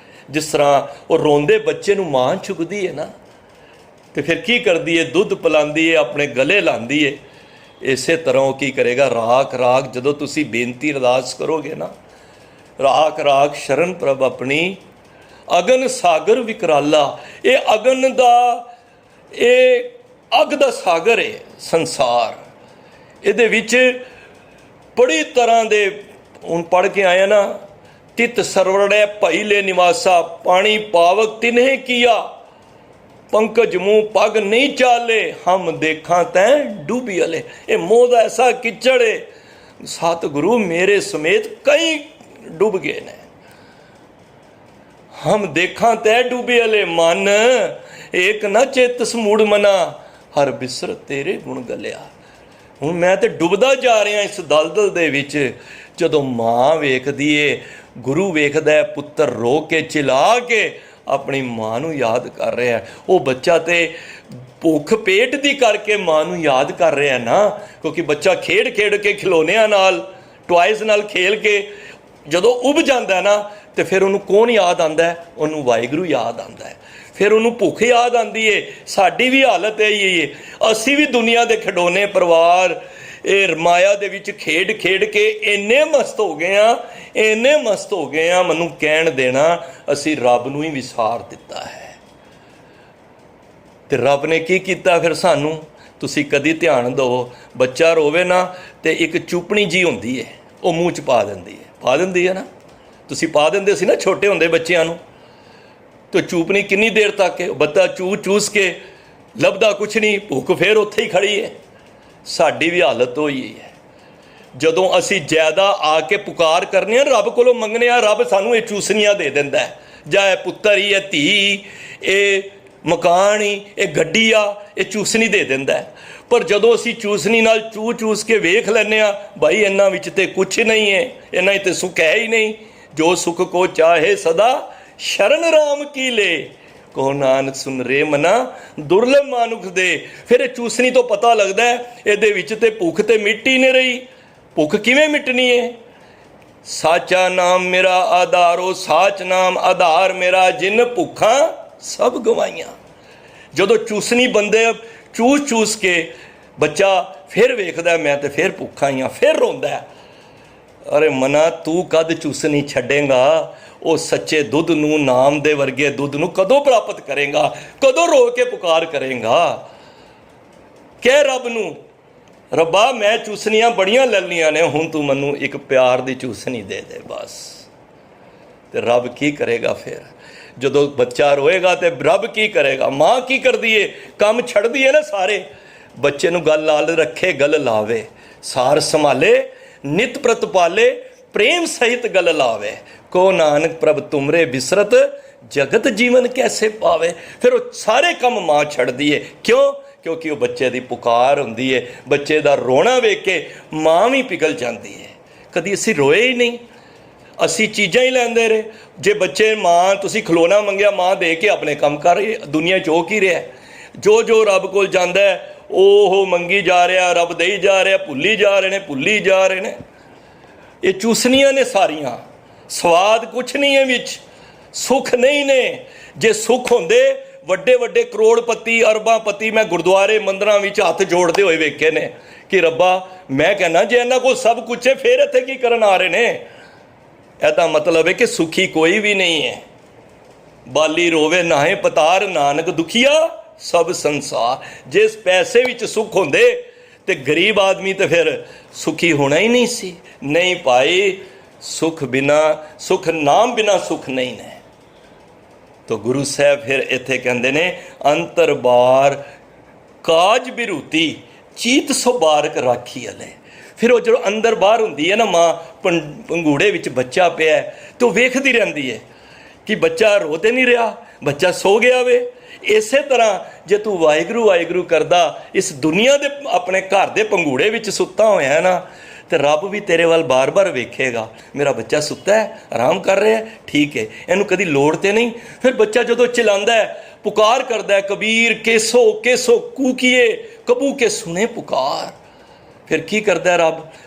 ਜਿਸ ਤਰ੍ਹਾਂ ਉਹ ਰੋਂਦੇ ਬੱਚੇ ਨੂੰ ਮਾਂ ਚੁੱਕਦੀ ਹੈ ਨਾ, ਤੇ ਫਿਰ ਕੀ ਕਰਦੀ ਹੈ, ਦੁੱਧ ਪਿਲਾਉਂਦੀ ਹੈ, ਆਪਣੇ ਗਲੇ ਲਾਉਂਦੀ ਹੈ। ਇਸੇ ਤਰ੍ਹਾਂ ਉਹ ਕੀ ਕਰੇਗਾ, ਰਾਖ ਰਾਖ ਜਦੋਂ ਤੁਸੀਂ ਬੇਨਤੀ ਅਰਦਾਸ ਕਰੋਗੇ ਨਾ, ਰਾਖ ਰਾਖ ਸ਼ਰਨ ਪ੍ਰਭ ਆਪਣੀ ਅਗਨ ਸਾਗਰ ਵਿਕਰਾਲਾ। ਇਹ ਅਗਨ ਦਾ, ਇਹ ਅੱਗ ਦਾ ਸਾਗਰ ਹੈ ਸੰਸਾਰ। ਇਹਦੇ ਵਿੱਚ ਬੜੀ ਤਰ੍ਹਾਂ ਦੇ, ਹੁਣ ਪੜ੍ਹ ਕੇ ਆਇਆ ਨਾ, ਤਿਤ ਸਰਵੜੈ ਭਈਲੇ ਨਿਵਾਸਾ ਪਾਣੀ ਪਾਵਕ ਤਿਨਹਿ ਕੀਆ, ਪੰਕਜ ਮੂੰਹ ਪਗ ਨਹੀਂ ਚਾਲੇ ਹਮ ਦੇਖਾਂ ਤੈਂ ਡੂਬੀ ਅਲੇ। ਇਹ ਮੋਹ ਦਾ ਐਸਾ ਕਿਚੜ ਹੈ, ਸਤਿਗੁਰੂ ਮੇਰੇ ਸਮੇਤ ਕਈ ਡੁੱਬ ਗਏ ਨੇ। ਹਮ ਦੇਖਾਂ ਤੈ ਡੂਬੇ ਅਲੇ ਮਨ ਏਕ ਨਾ ਚੇਤਸ ਮੂੜ ਮਨਾ ਹਰ ਬਿਸਰ ਤੇਰੇ ਗੁਣ ਗਲਿਆ। ਹੁਣ ਮੈਂ ਤੇ ਡੁੱਬਦਾ ਜਾ ਰਿਹਾ ਇਸ ਦਲਦਲ ਦੇ ਵਿੱਚ। ਜਦੋਂ ਮਾਂ ਵੇਖਦੀ ਏ, ਗੁਰੂ ਵੇਖਦਾ ਹੈ, ਪੁੱਤਰ ਰੋ ਕੇ ਚਿਲਾ ਕੇ ਆਪਣੀ ਮਾਂ ਨੂੰ ਯਾਦ ਕਰ ਰਿਹਾ। ਉਹ ਬੱਚਾ ਤੇ ਭੁੱਖ ਪੇਟ ਦੀ ਕਰਕੇ ਮਾਂ ਨੂੰ ਯਾਦ ਕਰ ਰਿਹਾ ਨਾ, ਕਿਉਂਕਿ ਬੱਚਾ ਖੇਡ ਖੇਡ ਕੇ ਖਿਡੌਣਿਆਂ ਨਾਲ, ਟੁਆਇਜ਼ ਨਾਲ ਖੇਲ ਕੇ ਜਦੋਂ ਉੱਭ ਜਾਂਦਾ ਨਾ, ਤੇ ਫਿਰ ਉਹਨੂੰ ਕੌਣ ਯਾਦ ਆਉਂਦਾ ਹੈ, ਉਹਨੂੰ ਵਾਹਿਗੁਰੂ ਯਾਦ ਆਉਂਦਾ ਹੈ। ਫਿਰ ਉਹਨੂੰ ਭੁੱਖ ਯਾਦ ਆਉਂਦੀ ਏ। ਸਾਡੀ ਵੀ ਹਾਲਤ ਇਹੀ ਏ, ਅਸੀਂ ਵੀ ਦੁਨੀਆ ਦੇ ਖਿਡੌਣੇ ਪਰਿਵਾਰ ਇਹ ਮਾਇਆ ਦੇ ਵਿੱਚ ਖੇਡ ਖੇਡ ਕੇ ਇੰਨੇ ਮਸਤ ਹੋ ਗਏ ਆ, ਇੰਨੇ ਮਸਤ ਹੋ ਗਏ ਆ, ਮੈਨੂੰ ਕਹਿਣ ਦੇਣਾ ਅਸੀਂ ਰੱਬ ਨੂੰ ਹੀ ਵਿਸਾਰ ਦਿੱਤਾ ਹੈ। ਤੇ ਰੱਬ ਨੇ ਕੀ ਕੀਤਾ ਫਿਰ ਸਾਨੂੰ? ਤੁਸੀਂ ਕਦੀ ਧਿਆਨ ਦਿਓ, ਬੱਚਾ ਰੋਵੇ ਨਾ ਤੇ ਇੱਕ ਚੁਪਣੀ ਜੀ ਹੁੰਦੀ ਹੈ, ਉਹ ਮੂੰਹ 'ਚ ਪਾ ਦਿੰਦੀ ਹੈ ਨਾ। ਤੁਸੀਂ ਪਾ ਦਿੰਦੇ ਸੀ ਨਾ ਛੋਟੇ ਹੁੰਦੇ ਬੱਚਿਆਂ ਨੂੰ, ਤੇ ਚੂਪਣੀ ਕਿੰਨੀ ਦੇਰ ਤੱਕ ਹੈ, ਬੱਚਾ ਚੂਸ ਕੇ ਲੱਭਦਾ ਕੁਛ ਨਹੀਂ, ਭੁੱਖ ਫਿਰ ਉੱਥੇ ਹੀ ਖੜੀ ਹੈ। ਸਾਡੀ ਵੀ ਹਾਲਤ ਹੋਈ ਹੈ। ਜਦੋਂ ਅਸੀਂ ਜ਼ਿਆਦਾ ਆ ਕੇ ਪੁਕਾਰ ਕਰਨੇ ਆ, ਰੱਬ ਕੋਲੋਂ ਮੰਗਨੇ ਆ, ਰੱਬ ਸਾਨੂੰ ਇਹ ਚੂਸਨੀਆਂ ਦੇ ਦਿੰਦਾ ਹੈ, ਜਾਂ ਇਹ ਪੁੱਤਰ ਹੀ, ਇਹ ਧੀ, ਇਹ ਮਕਾਨ ਹੀ, ਇਹ ਗੱਡੀ ਆ, ਇਹ ਚੂਸਨੀ ਦੇ ਦਿੰਦਾ ਹੈ। ਪਰ ਜਦੋਂ ਅਸੀਂ ਚੂਸਨੀ ਨਾਲ ਚੂਸ ਕੇ ਵੇਖ ਲੈਂਦੇ ਆ, ਭਾਈ ਇਹਨਾਂ ਵਿੱਚ ਤੇ ਕੁਛ ਨਹੀਂ ਹੈ, ਇਹਨਾਂ 'ਚ ਤੇ ਸੁੱਖ ਹੈ ਹੀ ਨਹੀਂ। ਜੋ ਸੁੱਖ ਕੋ ਚਾਹੇ ਸਦਾ ਸ਼ਰਨ ਰਾਮ ਕੀ ਲੇ, ਕੋ ਨਾਨਕ ਸੁਨ ਰੇ ਮਨਾ ਦੁਰਲਭ ਮਾਨੁਖ ਦੇ। ਫਿਰ ਇਹ ਚੂਸਨੀ ਤੋਂ ਪਤਾ ਲੱਗਦਾ ਹੈ ਇਹਦੇ ਵਿੱਚ ਤੇ ਭੁੱਖ ਤੇ ਮਿੱਟੀ ਨਹੀਂ ਰਹੀ। ਭੁੱਖ ਕਿਵੇਂ ਮਿਟਣੀ ਹੈ? ਸਾਚਾ ਨਾਮ ਮੇਰਾ ਆਧਾਰੋ, ਸਾਚ ਨਾਮ ਆਧਾਰ ਮੇਰਾ, ਜਿਨ ਭੁੱਖਾਂ ਸਭ ਗਵਾਈਆਂ। ਜਦੋਂ ਚੂਸਨੀ ਬੰਦੇ ਚੂਸ ਕੇ ਬੱਚਾ ਫਿਰ ਵੇਖਦਾ ਮੈਂ ਤੇ ਫਿਰ ਭੁੱਖਾ ਹੀ ਹਾਂ, ਫਿਰ ਰੋਂਦਾ, ਅਰੇ ਮਨਾ ਤੂੰ ਕਦ ਚੂਸਨੀ ਛੱਡੇਗਾ? ਉਹ ਸੱਚੇ ਦੁੱਧ ਨੂੰ, ਨਾਮ ਦੇ ਵਰਗੇ ਦੁੱਧ ਨੂੰ ਕਦੋਂ ਪ੍ਰਾਪਤ ਕਰੇਗਾ? ਕਦੋਂ ਰੋ ਕੇ ਪੁਕਾਰ ਕਰੇਗਾ? ਕਹਿ ਰੱਬ ਨੂੰ, ਰੱਬਾ ਮੈਂ ਚੂਸਨੀਆਂ ਬੜੀਆਂ ਲੈ ਲਈਆਂ ਨੇ, ਹੁਣ ਤੂੰ ਮੈਨੂੰ ਇੱਕ ਪਿਆਰ ਦੀ ਚੂਸਨੀ ਦੇ ਦੇ ਬਸ। ਤੇ ਰੱਬ ਕੀ ਕਰੇਗਾ ਫਿਰ? ਜਦੋਂ ਬੱਚਾ ਰੋਏਗਾ ਤੇ ਰੱਬ ਕੀ ਕਰੇਗਾ? ਮਾਂ ਕੀ ਕਰਦੀ ਏ? ਕੰਮ ਛੱਡਦੀ ਏ ਨਾ ਸਾਰੇ। ਬੱਚੇ ਨੂੰ ਗੱਲ ਲਾਲ ਰੱਖੇ, ਗੱਲ ਲਾਵੇ, ਸਾਰ ਸੰਭਾਲੇ, ਨਿਤ ਪ੍ਰਤਪਾਲੇ, ਪ੍ਰੇਮ ਸਹਿਤ ਗੱਲ ਲਾਵੇ। ਕੋ ਨਾਨਕ ਪ੍ਰਭ ਤੁਮਰੇ ਬਿਸਰਤ, ਜਗਤ ਜੀਵਨ ਕੈਸੇ ਪਾਵੇ। ਫਿਰ ਉਹ ਸਾਰੇ ਕੰਮ ਮਾਂ ਛੱਡਦੀ ਏ। ਕਿਉਂ? ਕਿਉਂਕਿ ਉਹ ਬੱਚੇ ਦੀ ਪੁਕਾਰ ਹੁੰਦੀ ਏ। ਬੱਚੇ ਦਾ ਰੋਣਾ ਵੇਖ ਕੇ ਮਾਂ ਵੀ ਪਿਘਲ ਜਾਂਦੀ ਏ। ਕਦੀ ਅਸੀਂ ਰੋਏ ਹੀ ਨਹੀਂ, ਅਸੀਂ ਚੀਜ਼ਾਂ ਹੀ ਲੈਂਦੇ ਰਹੇ। ਜੇ ਬੱਚੇ ਮਾਂ, ਤੁਸੀਂ ਖਿਲੌਣਾ ਮੰਗਿਆ, ਮਾਂ ਦੇ ਕੇ ਆਪਣੇ ਕੰਮ ਕਰ ਰਹੀ। ਦੁਨੀਆ 'ਚ ਹੋ ਕੀ ਰਿਹਾ? ਜੋ ਰੱਬ ਕੋਲ ਜਾਂਦਾ ਉਹ ਮੰਗੀ ਜਾ ਰਿਹਾ, ਰੱਬ ਦੇਈ ਜਾ ਰਿਹਾ, ਭੁੱਲੀ ਜਾ ਰਹੇ ਨੇ। ਇਹ ਚੂਸਨੀਆਂ ਨੇ ਸਾਰੀਆਂ, ਸਵਾਦ ਕੁਛ ਨਹੀਂ ਹੈ ਵਿੱਚ, ਸੁੱਖ ਨਹੀਂ ਨੇ। ਜੇ ਸੁੱਖ ਹੁੰਦੇ, ਵੱਡੇ ਵੱਡੇ ਕਰੋੜਪਤੀ, ਅਰਬਾਂਪਤੀ ਮੈਂ ਗੁਰਦੁਆਰੇ ਮੰਦਰਾਂ ਵਿੱਚ ਹੱਥ ਜੋੜਦੇ ਹੋਏ ਵੇਖੇ ਨੇ ਕਿ ਰੱਬਾ, ਮੈਂ ਕਹਿੰਦਾ ਜੇ ਇਹਨਾਂ ਕੋਲ ਸਭ ਕੁਛ ਹੈ ਫਿਰ ਇੱਥੇ ਕੀ ਕਰਨ ਆ ਰਹੇ ਨੇ? ਇਹਦਾ ਮਤਲਬ ਹੈ ਕਿ ਸੁਖੀ ਕੋਈ ਵੀ ਨਹੀਂ ਹੈ। ਬਾਲੀ ਰੋਵੇ ਨਾਹੇ ਪਤਾਰ, ਨਾਨਕ ਦੁਖੀਆ ਸਭ ਸੰਸਾਰ। ਜਿਸ ਪੈਸੇ ਵਿੱਚ ਸੁੱਖ ਹੁੰਦੇ ਤੇ ਗਰੀਬ ਆਦਮੀ ਤੇ ਫਿਰ ਸੁਖੀ ਹੋਣਾ ਹੀ ਨਹੀਂ ਸੀ। ਨਹੀਂ ਭਾਈ, ਸੁਖ ਬਿਨਾ, ਸੁਖ ਨਾਮ ਬਿਨਾ ਸੁਖ ਨਹੀਂ ਨੇ। ਤੋ ਗੁਰੂ ਸਾਹਿਬ ਫਿਰ ਇੱਥੇ ਕਹਿੰਦੇ ਨੇ, ਅੰਤਰ ਬਾਰ ਕਾਜ ਬਿਰੂਤੀ, ਚੀਤ ਸੋ ਬਾਰਕ ਰਾਖੀ ਅਲੇ। ਫਿਰ ਉਹ ਜਦੋਂ ਅੰਦਰ ਬਾਹਰ ਹੁੰਦੀ ਹੈ ਨਾ, ਮਾਂ ਪੰਗੂੜੇ ਵਿੱਚ ਬੱਚਾ ਪਿਆ ਤੇ ਉਹ ਵੇਖਦੀ ਰਹਿੰਦੀ ਹੈ ਕਿ ਬੱਚਾ ਰੋ ਤੇ ਨਹੀਂ ਰਿਹਾ, ਬੱਚਾ ਸੋ ਗਿਆ ਵੇ। ਇਸੇ ਤਰ੍ਹਾਂ ਜੇ ਤੂੰ ਵਾਹਿਗੁਰੂ ਵਾਹਿਗੁਰੂ ਕਰਦਾ ਇਸ ਦੁਨੀਆ ਦੇ ਆਪਣੇ ਘਰ ਦੇ ਪੰਗੂੜੇ ਵਿੱਚ ਸੁੱਤਾ ਹੋਇਆ ਨਾ, ਤੇ ਰੱਬ ਵੀ ਤੇਰੇ ਵੱਲ ਬਾਰ-ਬਾਰ ਵੇਖੇਗਾ, ਮੇਰਾ ਬੱਚਾ ਸੁੱਤਾ ਹੈ, ਆਰਾਮ ਕਰ ਰਿਹਾ, ਠੀਕ ਹੈ, ਇਹਨੂੰ ਕਦੀ ਲੋੜ ਤੇ ਨਹੀਂ। ਫਿਰ ਬੱਚਾ ਜਦੋਂ ਚਿਲਾਉਂਦਾ ਹੈ, ਪੁਕਾਰ ਕਰਦਾ ਹੈ, ਕਬੀਰ ਕੇਸੋ ਕੇਸੋ ਕੂਕੀਏ ਕਬੂ ਕੇ ਸੁਣੇ ਪੁਕਾਰ। ਫਿਰ ਕੀ ਕਰਦਾ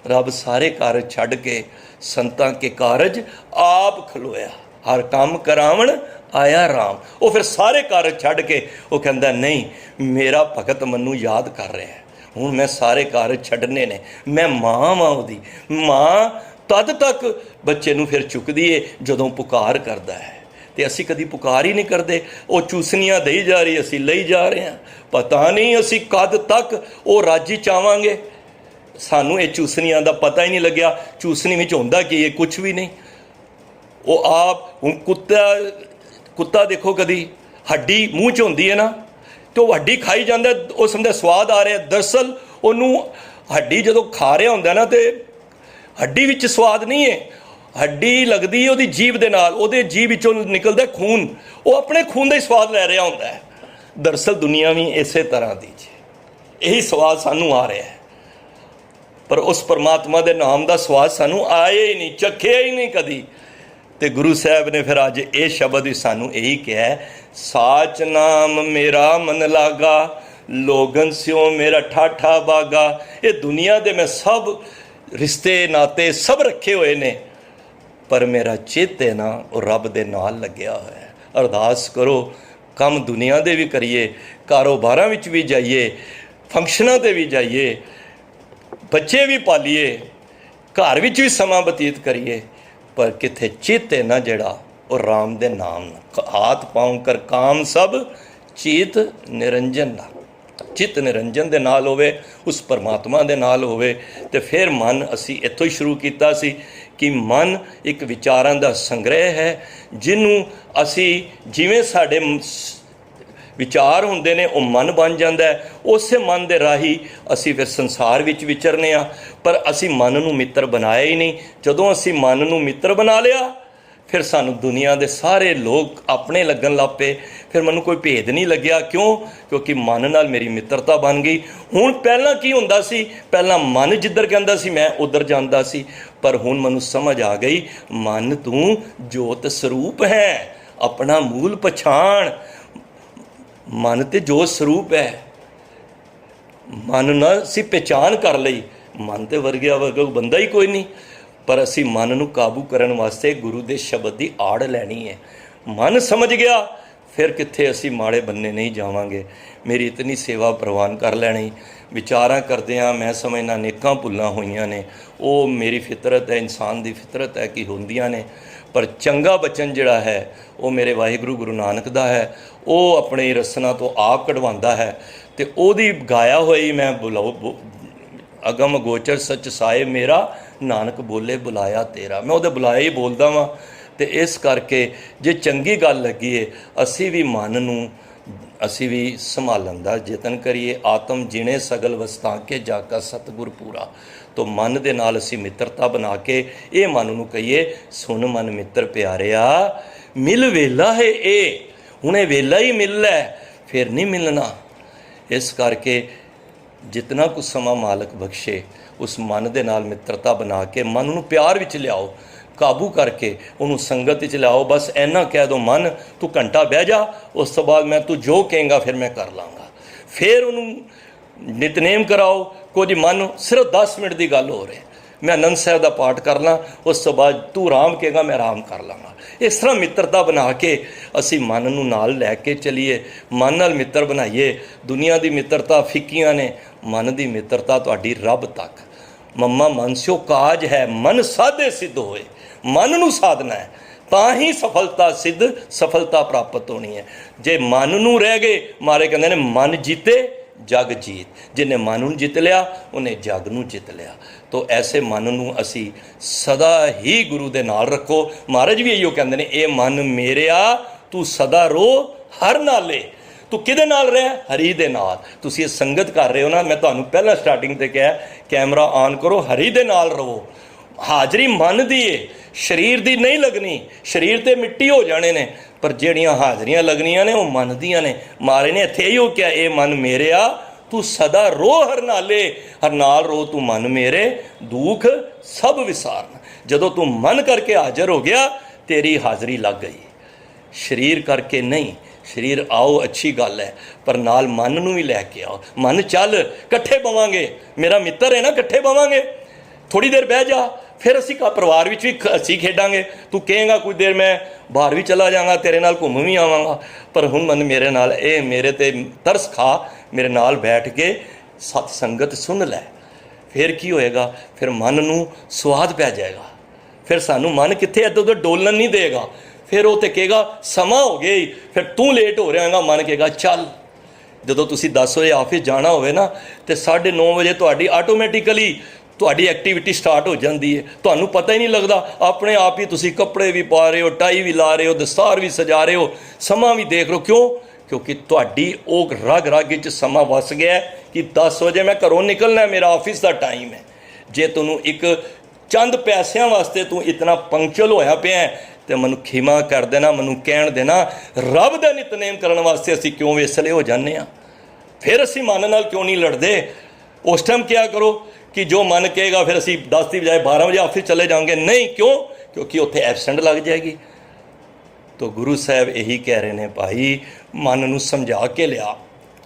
ਰੱਬ ਸਾਰੇ ਕਾਰਜ ਛੱਡ ਕੇ ਸੰਤਾਂ ਕੇ ਕਾਰਜ ਆਪ ਖਲੋਇਆ, ਹਰ ਕੰਮ ਕਰਾਵਣ ਆਇਆ ਰਾਮ। ਉਹ ਫਿਰ ਸਾਰੇ ਕਾਰਜ ਛੱਡ ਕੇ ਉਹ ਕਹਿੰਦਾ, ਨਹੀਂ ਮੇਰਾ ਭਗਤ ਮੈਨੂੰ ਯਾਦ ਕਰ ਰਿਹਾ, ਹੁਣ ਮੈਂ ਸਾਰੇ ਕਾਰਜ ਛੱਡਨੇ ਨੇ। ਮੈਂ ਮਾਂ ਉਹਦੀ ਮਾਂ ਤਦ ਤੱਕ ਬੱਚੇ ਨੂੰ ਫਿਰ ਚੁੱਕਦੀ ਏ ਜਦੋਂ ਪੁਕਾਰ ਕਰਦਾ ਹੈ। ਤੇ ਅਸੀਂ ਕਦੀ ਪੁਕਾਰ ਹੀ ਨਹੀਂ ਕਰਦੇ। ਉਹ ਚੂਸਨੀਆਂ ਦੇਈ ਜਾ ਰਹੀ, ਅਸੀਂ ਲਈ ਜਾ ਰਹੇ ਹਾਂ। ਪਤਾ ਨਹੀਂ ਅਸੀਂ ਕਦ ਤੱਕ ਉਹ ਰਾਜੀ ਚਾਵਾਂਗੇ। ਸਾਨੂੰ ਇਹ ਚੂਸਨੀਆਂ ਦਾ ਪਤਾ ਹੀ ਨਹੀਂ ਲੱਗਿਆ। ਚੂਸਨੀ ਵਿੱਚ ਹੁੰਦਾ ਕੀ ਹੈ? ਕੁਛ ਵੀ ਨਹੀਂ। ਉਹ ਆਪ ਹੁਣ ਕੁੱਤਾ ਦੇਖੋ, ਕਦੀ ਹੱਡੀ ਮੂੰਹ 'ਚ ਹੁੰਦੀ ਹੈ ਨਾ, ਤੇ ਉਹ ਹੱਡੀ ਖਾਈ ਜਾਂਦਾ, ਉਹ ਸਮਝਦਾ ਸਵਾਦ ਆ ਰਿਹਾ। ਦਰਅਸਲ ਉਹਨੂੰ ਹੱਡੀ ਜਦੋਂ ਖਾ ਰਿਹਾ ਹੁੰਦਾ ਨਾ, ਤੇ ਹੱਡੀ ਵਿੱਚ ਸਵਾਦ ਨਹੀਂ ਹੈ, ਹੱਡੀ ਲੱਗਦੀ ਹੈ ਉਹਦੀ ਜੀਭ ਦੇ ਨਾਲ, ਉਹਦੇ ਜੀਭ ਵਿੱਚੋਂ ਨਿਕਲਦਾ ਖੂਨ, ਉਹ ਆਪਣੇ ਖੂਨ ਦਾ ਹੀ ਸਵਾਦ ਲੈ ਰਿਹਾ ਹੁੰਦਾ ਹੈ। ਦਰਅਸਲ ਦੁਨੀਆ ਵੀ ਇਸੇ ਤਰ੍ਹਾਂ ਦੀ ਜੀ, ਇਹੀ ਸਵਾਦ ਸਾਨੂੰ ਆ ਰਿਹਾ ਹੈ, ਪਰ ਉਸ ਪਰਮਾਤਮਾ ਦੇ ਨਾਮ ਦਾ ਸਵਾਦ ਸਾਨੂੰ ਆਇਆ ਹੀ ਨਹੀਂ, ਚੱਖਿਆ ਹੀ ਨਹੀਂ ਕਦੀ। ਤੇ ਗੁਰੂ ਸਾਹਿਬ ਨੇ ਫਿਰ ਅੱਜ ਇਹ ਸ਼ਬਦ ਵੀ ਸਾਨੂੰ ਇਹੀ ਕਿਹਾ, ਸਾਚ ਨਾਮ ਮੇਰਾ ਮਨ ਲਾਗਾ, ਲੋਗਨ ਸਿਓ ਮੇਰਾ ਠਾਠਾ ਬਾਗਾ। ਇਹ ਦੁਨੀਆ ਦੇ ਮੈਂ ਸਭ ਰਿਸ਼ਤੇ ਨਾਤੇ ਸਭ ਰੱਖੇ ਹੋਏ ਨੇ, ਪਰ ਮੇਰਾ ਚਿੱਤ ਹੈ ਨਾ, ਉਹ ਰੱਬ ਦੇ ਨਾਲ ਲੱਗਿਆ ਹੋਇਆ ਹੈ। ਅਰਦਾਸ ਕਰੋ, ਕੰਮ ਦੁਨੀਆ ਦੇ ਵੀ ਕਰੀਏ, ਕਾਰੋਬਾਰਾਂ ਵਿੱਚ ਵੀ ਜਾਈਏ, ਫੰਕਸ਼ਨਾਂ 'ਤੇ ਵੀ ਜਾਈਏ, ਬੱਚੇ ਵੀ ਪਾਲੀਏ, ਘਰ ਵਿੱਚ ਵੀ ਸਮਾਂ ਬਤੀਤ ਕਰੀਏ, ਪਰ ਕਿੱਥੇ ਚਿੱਤ ਹੈ ਨਾ ਜਿਹੜਾ ਉਹ ਰਾਮ ਦੇ ਨਾਮ ਨਾਲ। ਹਾਥ ਪਾਉ ਕਰ ਕਾਮ ਸਭ ਚਿਤ ਨਿਰੰਜਨ ਨਾਲ, ਚਿੱਤ ਨਿਰੰਜਨ ਦੇ ਨਾਲ ਹੋਵੇ, ਉਸ ਪਰਮਾਤਮਾ ਦੇ ਨਾਲ ਹੋਵੇ। ਤੇ ਫਿਰ ਮਨ, ਅਸੀਂ ਇੱਥੋਂ ਹੀ ਸ਼ੁਰੂ ਕੀਤਾ ਸੀ ਕਿ ਮਨ ਇੱਕ ਵਿਚਾਰਾਂ ਦਾ ਸੰਗ੍ਰਹਿ ਹੈ, ਜਿਹਨੂੰ ਅਸੀਂ ਜਿਵੇਂ ਸਾਡੇ ਵਿਚਾਰ ਹੁੰਦੇ ਨੇ ਉਹ ਮਨ ਬਣ ਜਾਂਦਾ ਹੈ। ਉਸੇ ਮਨ ਦੇ ਰਾਹੀਂ ਅਸੀਂ ਫਿਰ ਸੰਸਾਰ ਵਿੱਚ ਵਿਚਰਨੇ ਆ, ਪਰ ਅਸੀਂ ਮਨ ਨੂੰ ਮਿੱਤਰ ਬਣਾਇਆ ਹੀ ਨਹੀਂ। ਜਦੋਂ ਅਸੀਂ ਮਨ ਨੂੰ ਮਿੱਤਰ ਬਣਾ ਲਿਆ, ਫਿਰ ਸਾਨੂੰ ਦੁਨੀਆ ਦੇ ਸਾਰੇ ਲੋਕ ਆਪਣੇ ਲੱਗਣ ਲੱਗ ਪਏ। ਫਿਰ ਮੈਨੂੰ ਕੋਈ ਭੇਦ ਨਹੀਂ ਲੱਗਿਆ। ਕਿਉਂ? ਕਿਉਂਕਿ ਮਨ ਨਾਲ ਮੇਰੀ ਮਿੱਤਰਤਾ ਬਣ ਗਈ। ਹੁਣ ਪਹਿਲਾਂ ਕੀ ਹੁੰਦਾ ਸੀ, ਪਹਿਲਾਂ ਮਨ ਜਿੱਧਰ ਕਹਿੰਦਾ ਸੀ ਮੈਂ ਉੱਧਰ ਜਾਂਦਾ ਸੀ, ਪਰ ਹੁਣ ਮੈਨੂੰ ਸਮਝ ਆ ਗਈ, ਮਨ ਤੂੰ ਜੋਤ ਸਰੂਪ ਹੈ, ਆਪਣਾ ਮੂਲ ਪਛਾਣ। ਮਨ ਤੇ ਜੋਤ ਸਰੂਪ ਹੈ, ਮਨ ਨਾਲ ਅਸੀਂ ਪਹਿਚਾਨ ਕਰ ਲਈ। ਮਨ ਤੇ ਵਰਗਿਆ ਬੰਦਾ ਹੀ ਕੋਈ ਨਹੀਂ, ਪਰ ਅਸੀਂ ਮਨ ਨੂੰ ਕਾਬੂ ਕਰਨ ਵਾਸਤੇ ਗੁਰੂ ਦੇ ਸ਼ਬਦ ਦੀ ਆੜ ਲੈਣੀ ਹੈ। ਮਨ ਸਮਝ ਗਿਆ, ਫਿਰ ਕਿੱਥੇ ਅਸੀਂ ਮਾੜੇ ਬੰਨੇ ਨਹੀਂ ਜਾਵਾਂਗੇ। ਮੇਰੀ ਇਤਨੀ ਸੇਵਾ ਪ੍ਰਵਾਨ ਕਰ ਲੈਣੀ। ਵਿਚਾਰਾਂ ਕਰਦਿਆਂ ਮੈਂ ਸਮਝਣਾ ਨੇਕਾਂ ਭੁੱਲਾਂ ਹੋਈਆਂ ਨੇ, ਉਹ ਮੇਰੀ ਫਿਤਰਤ ਹੈ, ਇਨਸਾਨ ਦੀ ਫਿਤਰਤ ਹੈ ਕਿ ਹੁੰਦੀਆਂ ਨੇ। ਪਰ ਚੰਗਾ ਬਚਨ ਜਿਹੜਾ ਹੈ ਉਹ ਮੇਰੇ ਵਾਹਿਗੁਰੂ ਗੁਰੂ ਨਾਨਕ ਦਾ ਹੈ, ਉਹ ਆਪਣੀ ਰਸਨਾ ਤੋਂ ਆਪ ਕਢਵਾਉਂਦਾ ਹੈ। ਅਤੇ ਉਹਦੀ ਗਾਇਆ ਹੋਈ ਮੈਂ ਬੁਲਾਓ, ਅਗਮ ਗੋਚਰ ਸੱਚ ਸਾਏ ਮੇਰਾ, ਨਾਨਕ ਬੋਲੇ ਬੁਲਾਇਆ ਤੇਰਾ। ਮੈਂ ਉਹਦੇ ਬੁਲਾਇਆ ਹੀ ਬੋਲਦਾ ਵਾਂ। ਅਤੇ ਇਸ ਕਰਕੇ ਜੇ ਚੰਗੀ ਗੱਲ ਲੱਗੀ ਹੈ, ਅਸੀਂ ਵੀ ਮਨ ਨੂੰ ਅਸੀਂ ਵੀ ਸੰਭਾਲਣ ਦਾ ਯਤਨ ਕਰੀਏ। ਆਤਮ ਜਿਣੇ ਸਗਲ ਵਸਤਾਂ ਕੇ ਜਾ ਕਾ ਸਤਿਗੁਰ ਪੂਰਾ। ਤੋ ਮਨ ਦੇ ਨਾਲ ਅਸੀਂ ਮਿੱਤਰਤਾ ਬਣਾ ਕੇ ਇਹ ਮਨ ਨੂੰ ਕਹੀਏ, ਸੁਣ ਮਨ ਮਿੱਤਰ ਪਿਆਰਿਆ, ਮਿਲ ਵੇਲਾ ਹੈ ਇਹ, ਹੁਣ ਇਹ ਵੇਲਾ ਹੀ ਮਿਲ ਹੈ, ਫਿਰ ਨਹੀਂ ਮਿਲਣਾ। ਇਸ ਕਰਕੇ ਜਿਤਨਾ ਕੁ ਸਮਾਂ ਮਾਲਕ ਬਖਸ਼ੇ, ਉਸ ਮਨ ਦੇ ਨਾਲ ਮਿੱਤਰਤਾ ਬਣਾ ਕੇ ਮਨ ਨੂੰ ਪਿਆਰ ਵਿੱਚ ਲਿਆਓ, ਕਾਬੂ ਕਰਕੇ ਉਹਨੂੰ ਸੰਗਤ ਵਿੱਚ ਲਿਆਓ। ਬਸ ਇੰਨਾ ਕਹਿ ਦਿਓ, ਮਨ ਤੂੰ ਘੰਟਾ ਬਹਿ ਜਾ, ਉਸ ਤੋਂ ਬਾਅਦ ਮੈਂ ਤੂੰ ਜੋ ਕਹੇਂਗਾ ਫਿਰ ਮੈਂ ਕਰ ਲਾਂਗਾ। ਫਿਰ ਉਹਨੂੰ ਨਿਤਨੇਮ ਕਰਾਓ। ਕੁਝ ਮਨ ਸਿਰਫ 10 ਮਿੰਟ ਦੀ ਗੱਲ ਹੋ ਰਹੀ, ਮੈਂ ਆਨੰਦ ਸਾਹਿਬ ਦਾ ਪਾਠ ਕਰ ਲਾਂ, ਉਸ ਤੋਂ ਬਾਅਦ ਤੂੰ ਆਰਾਮ ਕਹੇਗਾ ਮੈਂ ਆਰਾਮ ਕਰ ਲਾਂਗਾ। ਇਸ ਤਰ੍ਹਾਂ ਮਿੱਤਰਤਾ ਬਣਾ ਕੇ ਅਸੀਂ ਮਨ ਨੂੰ ਨਾਲ ਲੈ ਕੇ ਚੱਲੀਏ, ਮਨ ਨਾਲ ਮਿੱਤਰ ਬਣਾਈਏ। ਦੁਨੀਆ ਦੀ ਮਿੱਤਰਤਾ ਫਿੱਕੀਆਂ ਨੇ, ਮਨ ਦੀ ਮਿੱਤਰਤਾ ਤੁਹਾਡੀ ਰੱਬ ਤੱਕ। ਮੰਮਾ ਮਨ ਸਿਓ ਕਾਜ ਹੈ, ਮਨ ਸਾਧੇ ਸਿੱਧ ਹੋਏ। ਮਨ ਨੂੰ ਸਾਧਨਾ ਹੈ ਤਾਂ ਹੀ ਸਫਲਤਾ ਪ੍ਰਾਪਤ ਹੋਣੀ ਹੈ। ਜੇ ਮਨ ਨੂੰ ਰਹਿ ਗਏ, ਮਾਰੇ ਕਹਿੰਦੇ ਨੇ ਮਨ ਜੀਤੇ ਜਗ ਜੀਤ। ਜਿਹਨੇ ਮਨ ਨੂੰ ਜਿੱਤ ਲਿਆ ਉਹਨੇ ਜਗ ਨੂੰ ਜਿੱਤ ਲਿਆ। ਤੋ ਐਸੇ ਮਨ ਨੂੰ ਅਸੀਂ ਸਦਾ ਹੀ ਗੁਰੂ ਦੇ ਨਾਲ ਰੱਖੋ। ਮਹਾਰਾਜ ਵੀ ਇਹੋ ਕਹਿੰਦੇ ਨੇ, ਇਹ ਮਨ ਮੇਰਿਆ ਤੂੰ ਸਦਾ ਰੋ ਹਰ ਨਾਲੇ। ਤੂੰ ਕਿਹਦੇ ਨਾਲ ਰਹਿ? ਹਰੀ ਦੇ ਨਾਲ। ਤੁਸੀਂ ਇਹ ਸੰਗਤ ਕਰ ਰਹੇ ਹੋ ਨਾ, ਮੈਂ ਤੁਹਾਨੂੰ ਪਹਿਲਾਂ ਸਟਾਰਟਿੰਗ ਤੇ ਕਿਹਾ, ਕੈਮਰਾ ਆਨ ਕਰੋ, ਹਰੀ ਦੇ ਨਾਲ ਰਹੋ। ਹਾਜ਼ਰੀ ਮਨ ਦੀ ਏ, ਸਰੀਰ ਦੀ ਨਹੀਂ ਲੱਗਣੀ। ਸਰੀਰ ਤੇ ਮਿੱਟੀ ਹੋ ਜਾਣੇ ਨੇ, ਪਰ ਜਿਹੜੀਆਂ ਹਾਜ਼ਰੀਆਂ ਲੱਗਣੀਆਂ ਨੇ ਉਹ ਮਨ ਦੀਆਂ ਨੇ। ਮਾਰੇ ਨੇ ਇੱਥੇ ਇਹੋ ਕਿਹਾ, ਇਹ ਮਨ ਮੇਰਿਆ ਤੂੰ ਸਦਾ ਰੋ ਹਰ ਨਾਲੇ, ਹਰ ਨਾਲ ਰੋ ਤੂੰ ਮਨ ਮੇਰੇ, ਦੁੱਖ ਸਭ ਵਿਸਾਰਨ। ਜਦੋਂ ਤੂੰ ਮਨ ਕਰਕੇ ਹਾਜ਼ਰ ਹੋ ਗਿਆ, ਤੇਰੀ ਹਾਜ਼ਰੀ ਲੱਗ ਗਈ। ਸਰੀਰ ਕਰਕੇ ਨਹੀਂ, ਸਰੀਰ ਆਓ ਅੱਛੀ ਗੱਲ ਹੈ, ਪਰ ਨਾਲ ਮਨ ਨੂੰ ਵੀ ਲੈ ਕੇ ਆਓ। ਮਨ ਚੱਲ ਇਕੱਠੇ ਬਵਾਂਗੇ, ਮੇਰਾ ਮਿੱਤਰ ਹੈ ਨਾ, ਇਕੱਠੇ ਬਵਾਂਗੇ। ਥੋੜੀ ਦੇਰ ਬਹਿ ਜਾ, ਫਿਰ ਅਸੀਂ ਪਰਿਵਾਰ ਵਿੱਚ ਵੀ ਅਸੀਂ ਖੇਡਾਂਗੇ। ਤੂੰ ਕਹੇਗਾ ਕੁਝ ਦੇਰ ਮੈਂ ਬਾਹਰ ਵੀ ਚਲਾ ਜਾਵਾਂਗਾ, ਤੇਰੇ ਨਾਲ ਘੁੰਮ ਵੀ ਆਵਾਂਗਾ, ਪਰ ਹੁਣ ਮਨ ਮੇਰੇ ਨਾਲ, ਇਹ ਮੇਰੇ ਤੇ ਤਰਸ ਖਾ, ਮੇਰੇ ਨਾਲ ਬੈਠ ਕੇ ਸਤ ਸੰਗਤ ਸੁਣ ਲੈ। ਫਿਰ ਕੀ ਹੋਏਗਾ? ਫਿਰ ਮਨ ਨੂੰ ਸਵਾਦ ਪੈ ਜਾਏਗਾ। ਫਿਰ ਸਾਨੂੰ ਮਨ ਕਿੱਥੇ ਇੱਧਰ ਉੱਧਰ ਡੋਲਣ ਨਹੀਂ ਦੇਗਾ। ਫਿਰ ਉਹ ਤੇ ਕਹੇਗਾ ਸਮਾਂ ਹੋ ਗਿਆ ਹੀ, ਫਿਰ ਤੂੰ ਲੇਟ ਹੋ ਰਿਹਾ ਹੈਗਾ, ਮਨ ਕਹੇਗਾ ਚੱਲ। ਜਦੋਂ ਤੁਸੀਂ 10 ਵਜੇ ਆਫਿਸ ਜਾਣਾ ਹੋਵੇ ਨਾ, ਤੇ 9:30 ਵਜੇ ਤੁਹਾਡੀ ਆਟੋਮੈਟਿਕਲੀ ਤੁਹਾਡੀ ਐਕਟੀਵਿਟੀ ਸਟਾਰਟ ਹੋ ਜਾਂਦੀ ਹੈ। ਤੁਹਾਨੂੰ ਪਤਾ ਹੀ ਨਹੀਂ ਲੱਗਦਾ, ਆਪਣੇ ਆਪ ਹੀ ਤੁਸੀਂ ਕੱਪੜੇ ਵੀ ਪਾ ਰਹੇ ਹੋ, ਟਾਈ ਵੀ ਲਾ ਰਹੇ ਹੋ, ਦਸਤਾਰ ਵੀ ਸਜਾ ਰਹੇ ਹੋ, ਸਮਾਂ ਵੀ ਦੇਖ ਰਹੇ ਹੋ। ਕਿਉਂ? ਕਿਉਂਕਿ ਤੁਹਾਡੀ ਉਹ ਰਗ ਵਿੱਚ ਸਮਾਂ ਵਸ ਗਿਆ ਕਿ 10 ਵਜੇ ਮੈਂ ਘਰੋਂ ਨਿਕਲਣਾ, ਮੇਰਾ ਆਫਿਸ ਦਾ ਟਾਈਮ ਹੈ। ਜੇ ਤੁਹਾਨੂੰ ਇੱਕ ਚੰਦ ਪੈਸਿਆਂ ਵਾਸਤੇ ਤੂੰ ਇਤਨਾ ਪੰਕਚੁਅਲ ਹੋਇਆ ਪਿਆ, ਤੇ ਮੈਨੂੰ ਖਿਮਾ ਕਰ ਦੇਣਾ, ਮੈਨੂੰ ਕਹਿਣ ਦੇਣਾ, ਰੱਬ ਦਾ ਨਿਤਨੇਮ ਕਰਨ ਵਾਸਤੇ ਅਸੀਂ ਕਿਉਂ ਵੇਸਲੇ ਹੋ ਜਾਂਦੇ ਹਾਂ? ਫਿਰ ਅਸੀਂ ਮਨ ਨਾਲ ਕਿਉਂ ਨਹੀਂ ਲੜਦੇ? ਉਸ ਟਾਈਮ ਕਿਹਾ ਕਰੋ ਕਿ ਜੋ ਮਨ ਕਹੇਗਾ, ਫਿਰ ਅਸੀਂ 10 ਦੀ ਬਜਾਏ 12 ਵਜੇ ਆਫਿਸ ਚਲੇ ਜਾਵਾਂਗੇ। ਨਹੀਂ, ਕਿਉਂ? ਕਿਉਂਕਿ ਉੱਥੇ ਐਬਸੈਂਟ ਲੱਗ ਜਾਏਗੀ। ਤਾਂ ਗੁਰੂ ਸਾਹਿਬ ਇਹੀ ਕਹਿ ਰਹੇ ਨੇ, ਭਾਈ ਮਨ ਨੂੰ ਸਮਝਾ ਕੇ ਲਿਆ।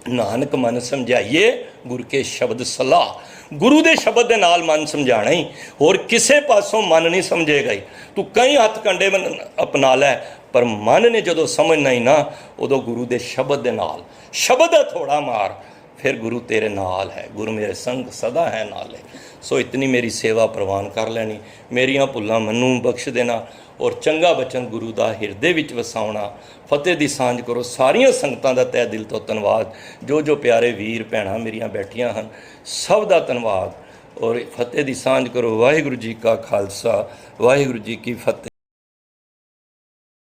ਨਾਨਕ ਮਨ ਸਮਝਾਈਏ ਗੁਰ ਕੇ ਸ਼ਬਦ ਸਲਾਹ। ਗੁਰੂ ਦੇ ਸ਼ਬਦ ਦੇ ਨਾਲ ਮਨ ਸਮਝਾਣਾ ਹੀ, ਹੋਰ ਕਿਸੇ ਪਾਸੋਂ ਮਨ ਨਹੀਂ ਸਮਝੇਗਾ ਹੀ। ਤੂੰ ਕਈ ਹੱਥ ਕੰਡੇ ਅਪਣਾ ਲੈ, ਪਰ ਮਨ ਨੇ ਜਦੋਂ ਸਮਝਣਾ ਹੀ ਨਾ, ਉਦੋਂ ਗੁਰੂ ਦੇ ਸ਼ਬਦ ਦੇ ਨਾਲ, ਸ਼ਬਦ ਦਾ ਥੋੜਾ ਮਾਰ, ਫਿਰ ਗੁਰੂ ਤੇਰੇ ਨਾਲ ਹੈ, ਗੁਰੂ ਮੇਰੇ ਸੰਗ ਸਦਾ ਹੈ ਨਾਲੇ। ਸੋ ਇਤਨੀ ਮੇਰੀ ਸੇਵਾ ਪ੍ਰਵਾਨ ਕਰ ਲੈਣੀ, ਮੇਰੀਆਂ ਭੁੱਲਾਂ ਮੈਨੂੰ ਬਖਸ਼ ਦੇਣਾ, ਔਰ ਚੰਗਾ ਬਚਨ ਗੁਰੂ ਦਾ ਹਿਰਦੇ ਵਿੱਚ ਵਸਾਉਣਾ। ਫਤਿਹ ਦੀ ਸਾਂਝ ਕਰੋ। ਸਾਰੀਆਂ ਸੰਗਤਾਂ ਦਾ ਤਹਿ ਦਿਲ ਤੋਂ ਧੰਨਵਾਦ, ਜੋ ਪਿਆਰੇ ਵੀਰ ਭੈਣਾਂ ਮੇਰੀਆਂ ਬੈਠੀਆਂ ਹਨ, ਸਭ ਦਾ ਧੰਨਵਾਦ। ਔਰ ਫਤਿਹ ਦੀ ਸਾਂਝ ਕਰੋ। ਵਾਹਿਗੁਰੂ ਜੀ ਕਾ ਖਾਲਸਾ, ਵਾਹਿਗੁਰੂ ਜੀ ਕੀ ਫਤਿਹ।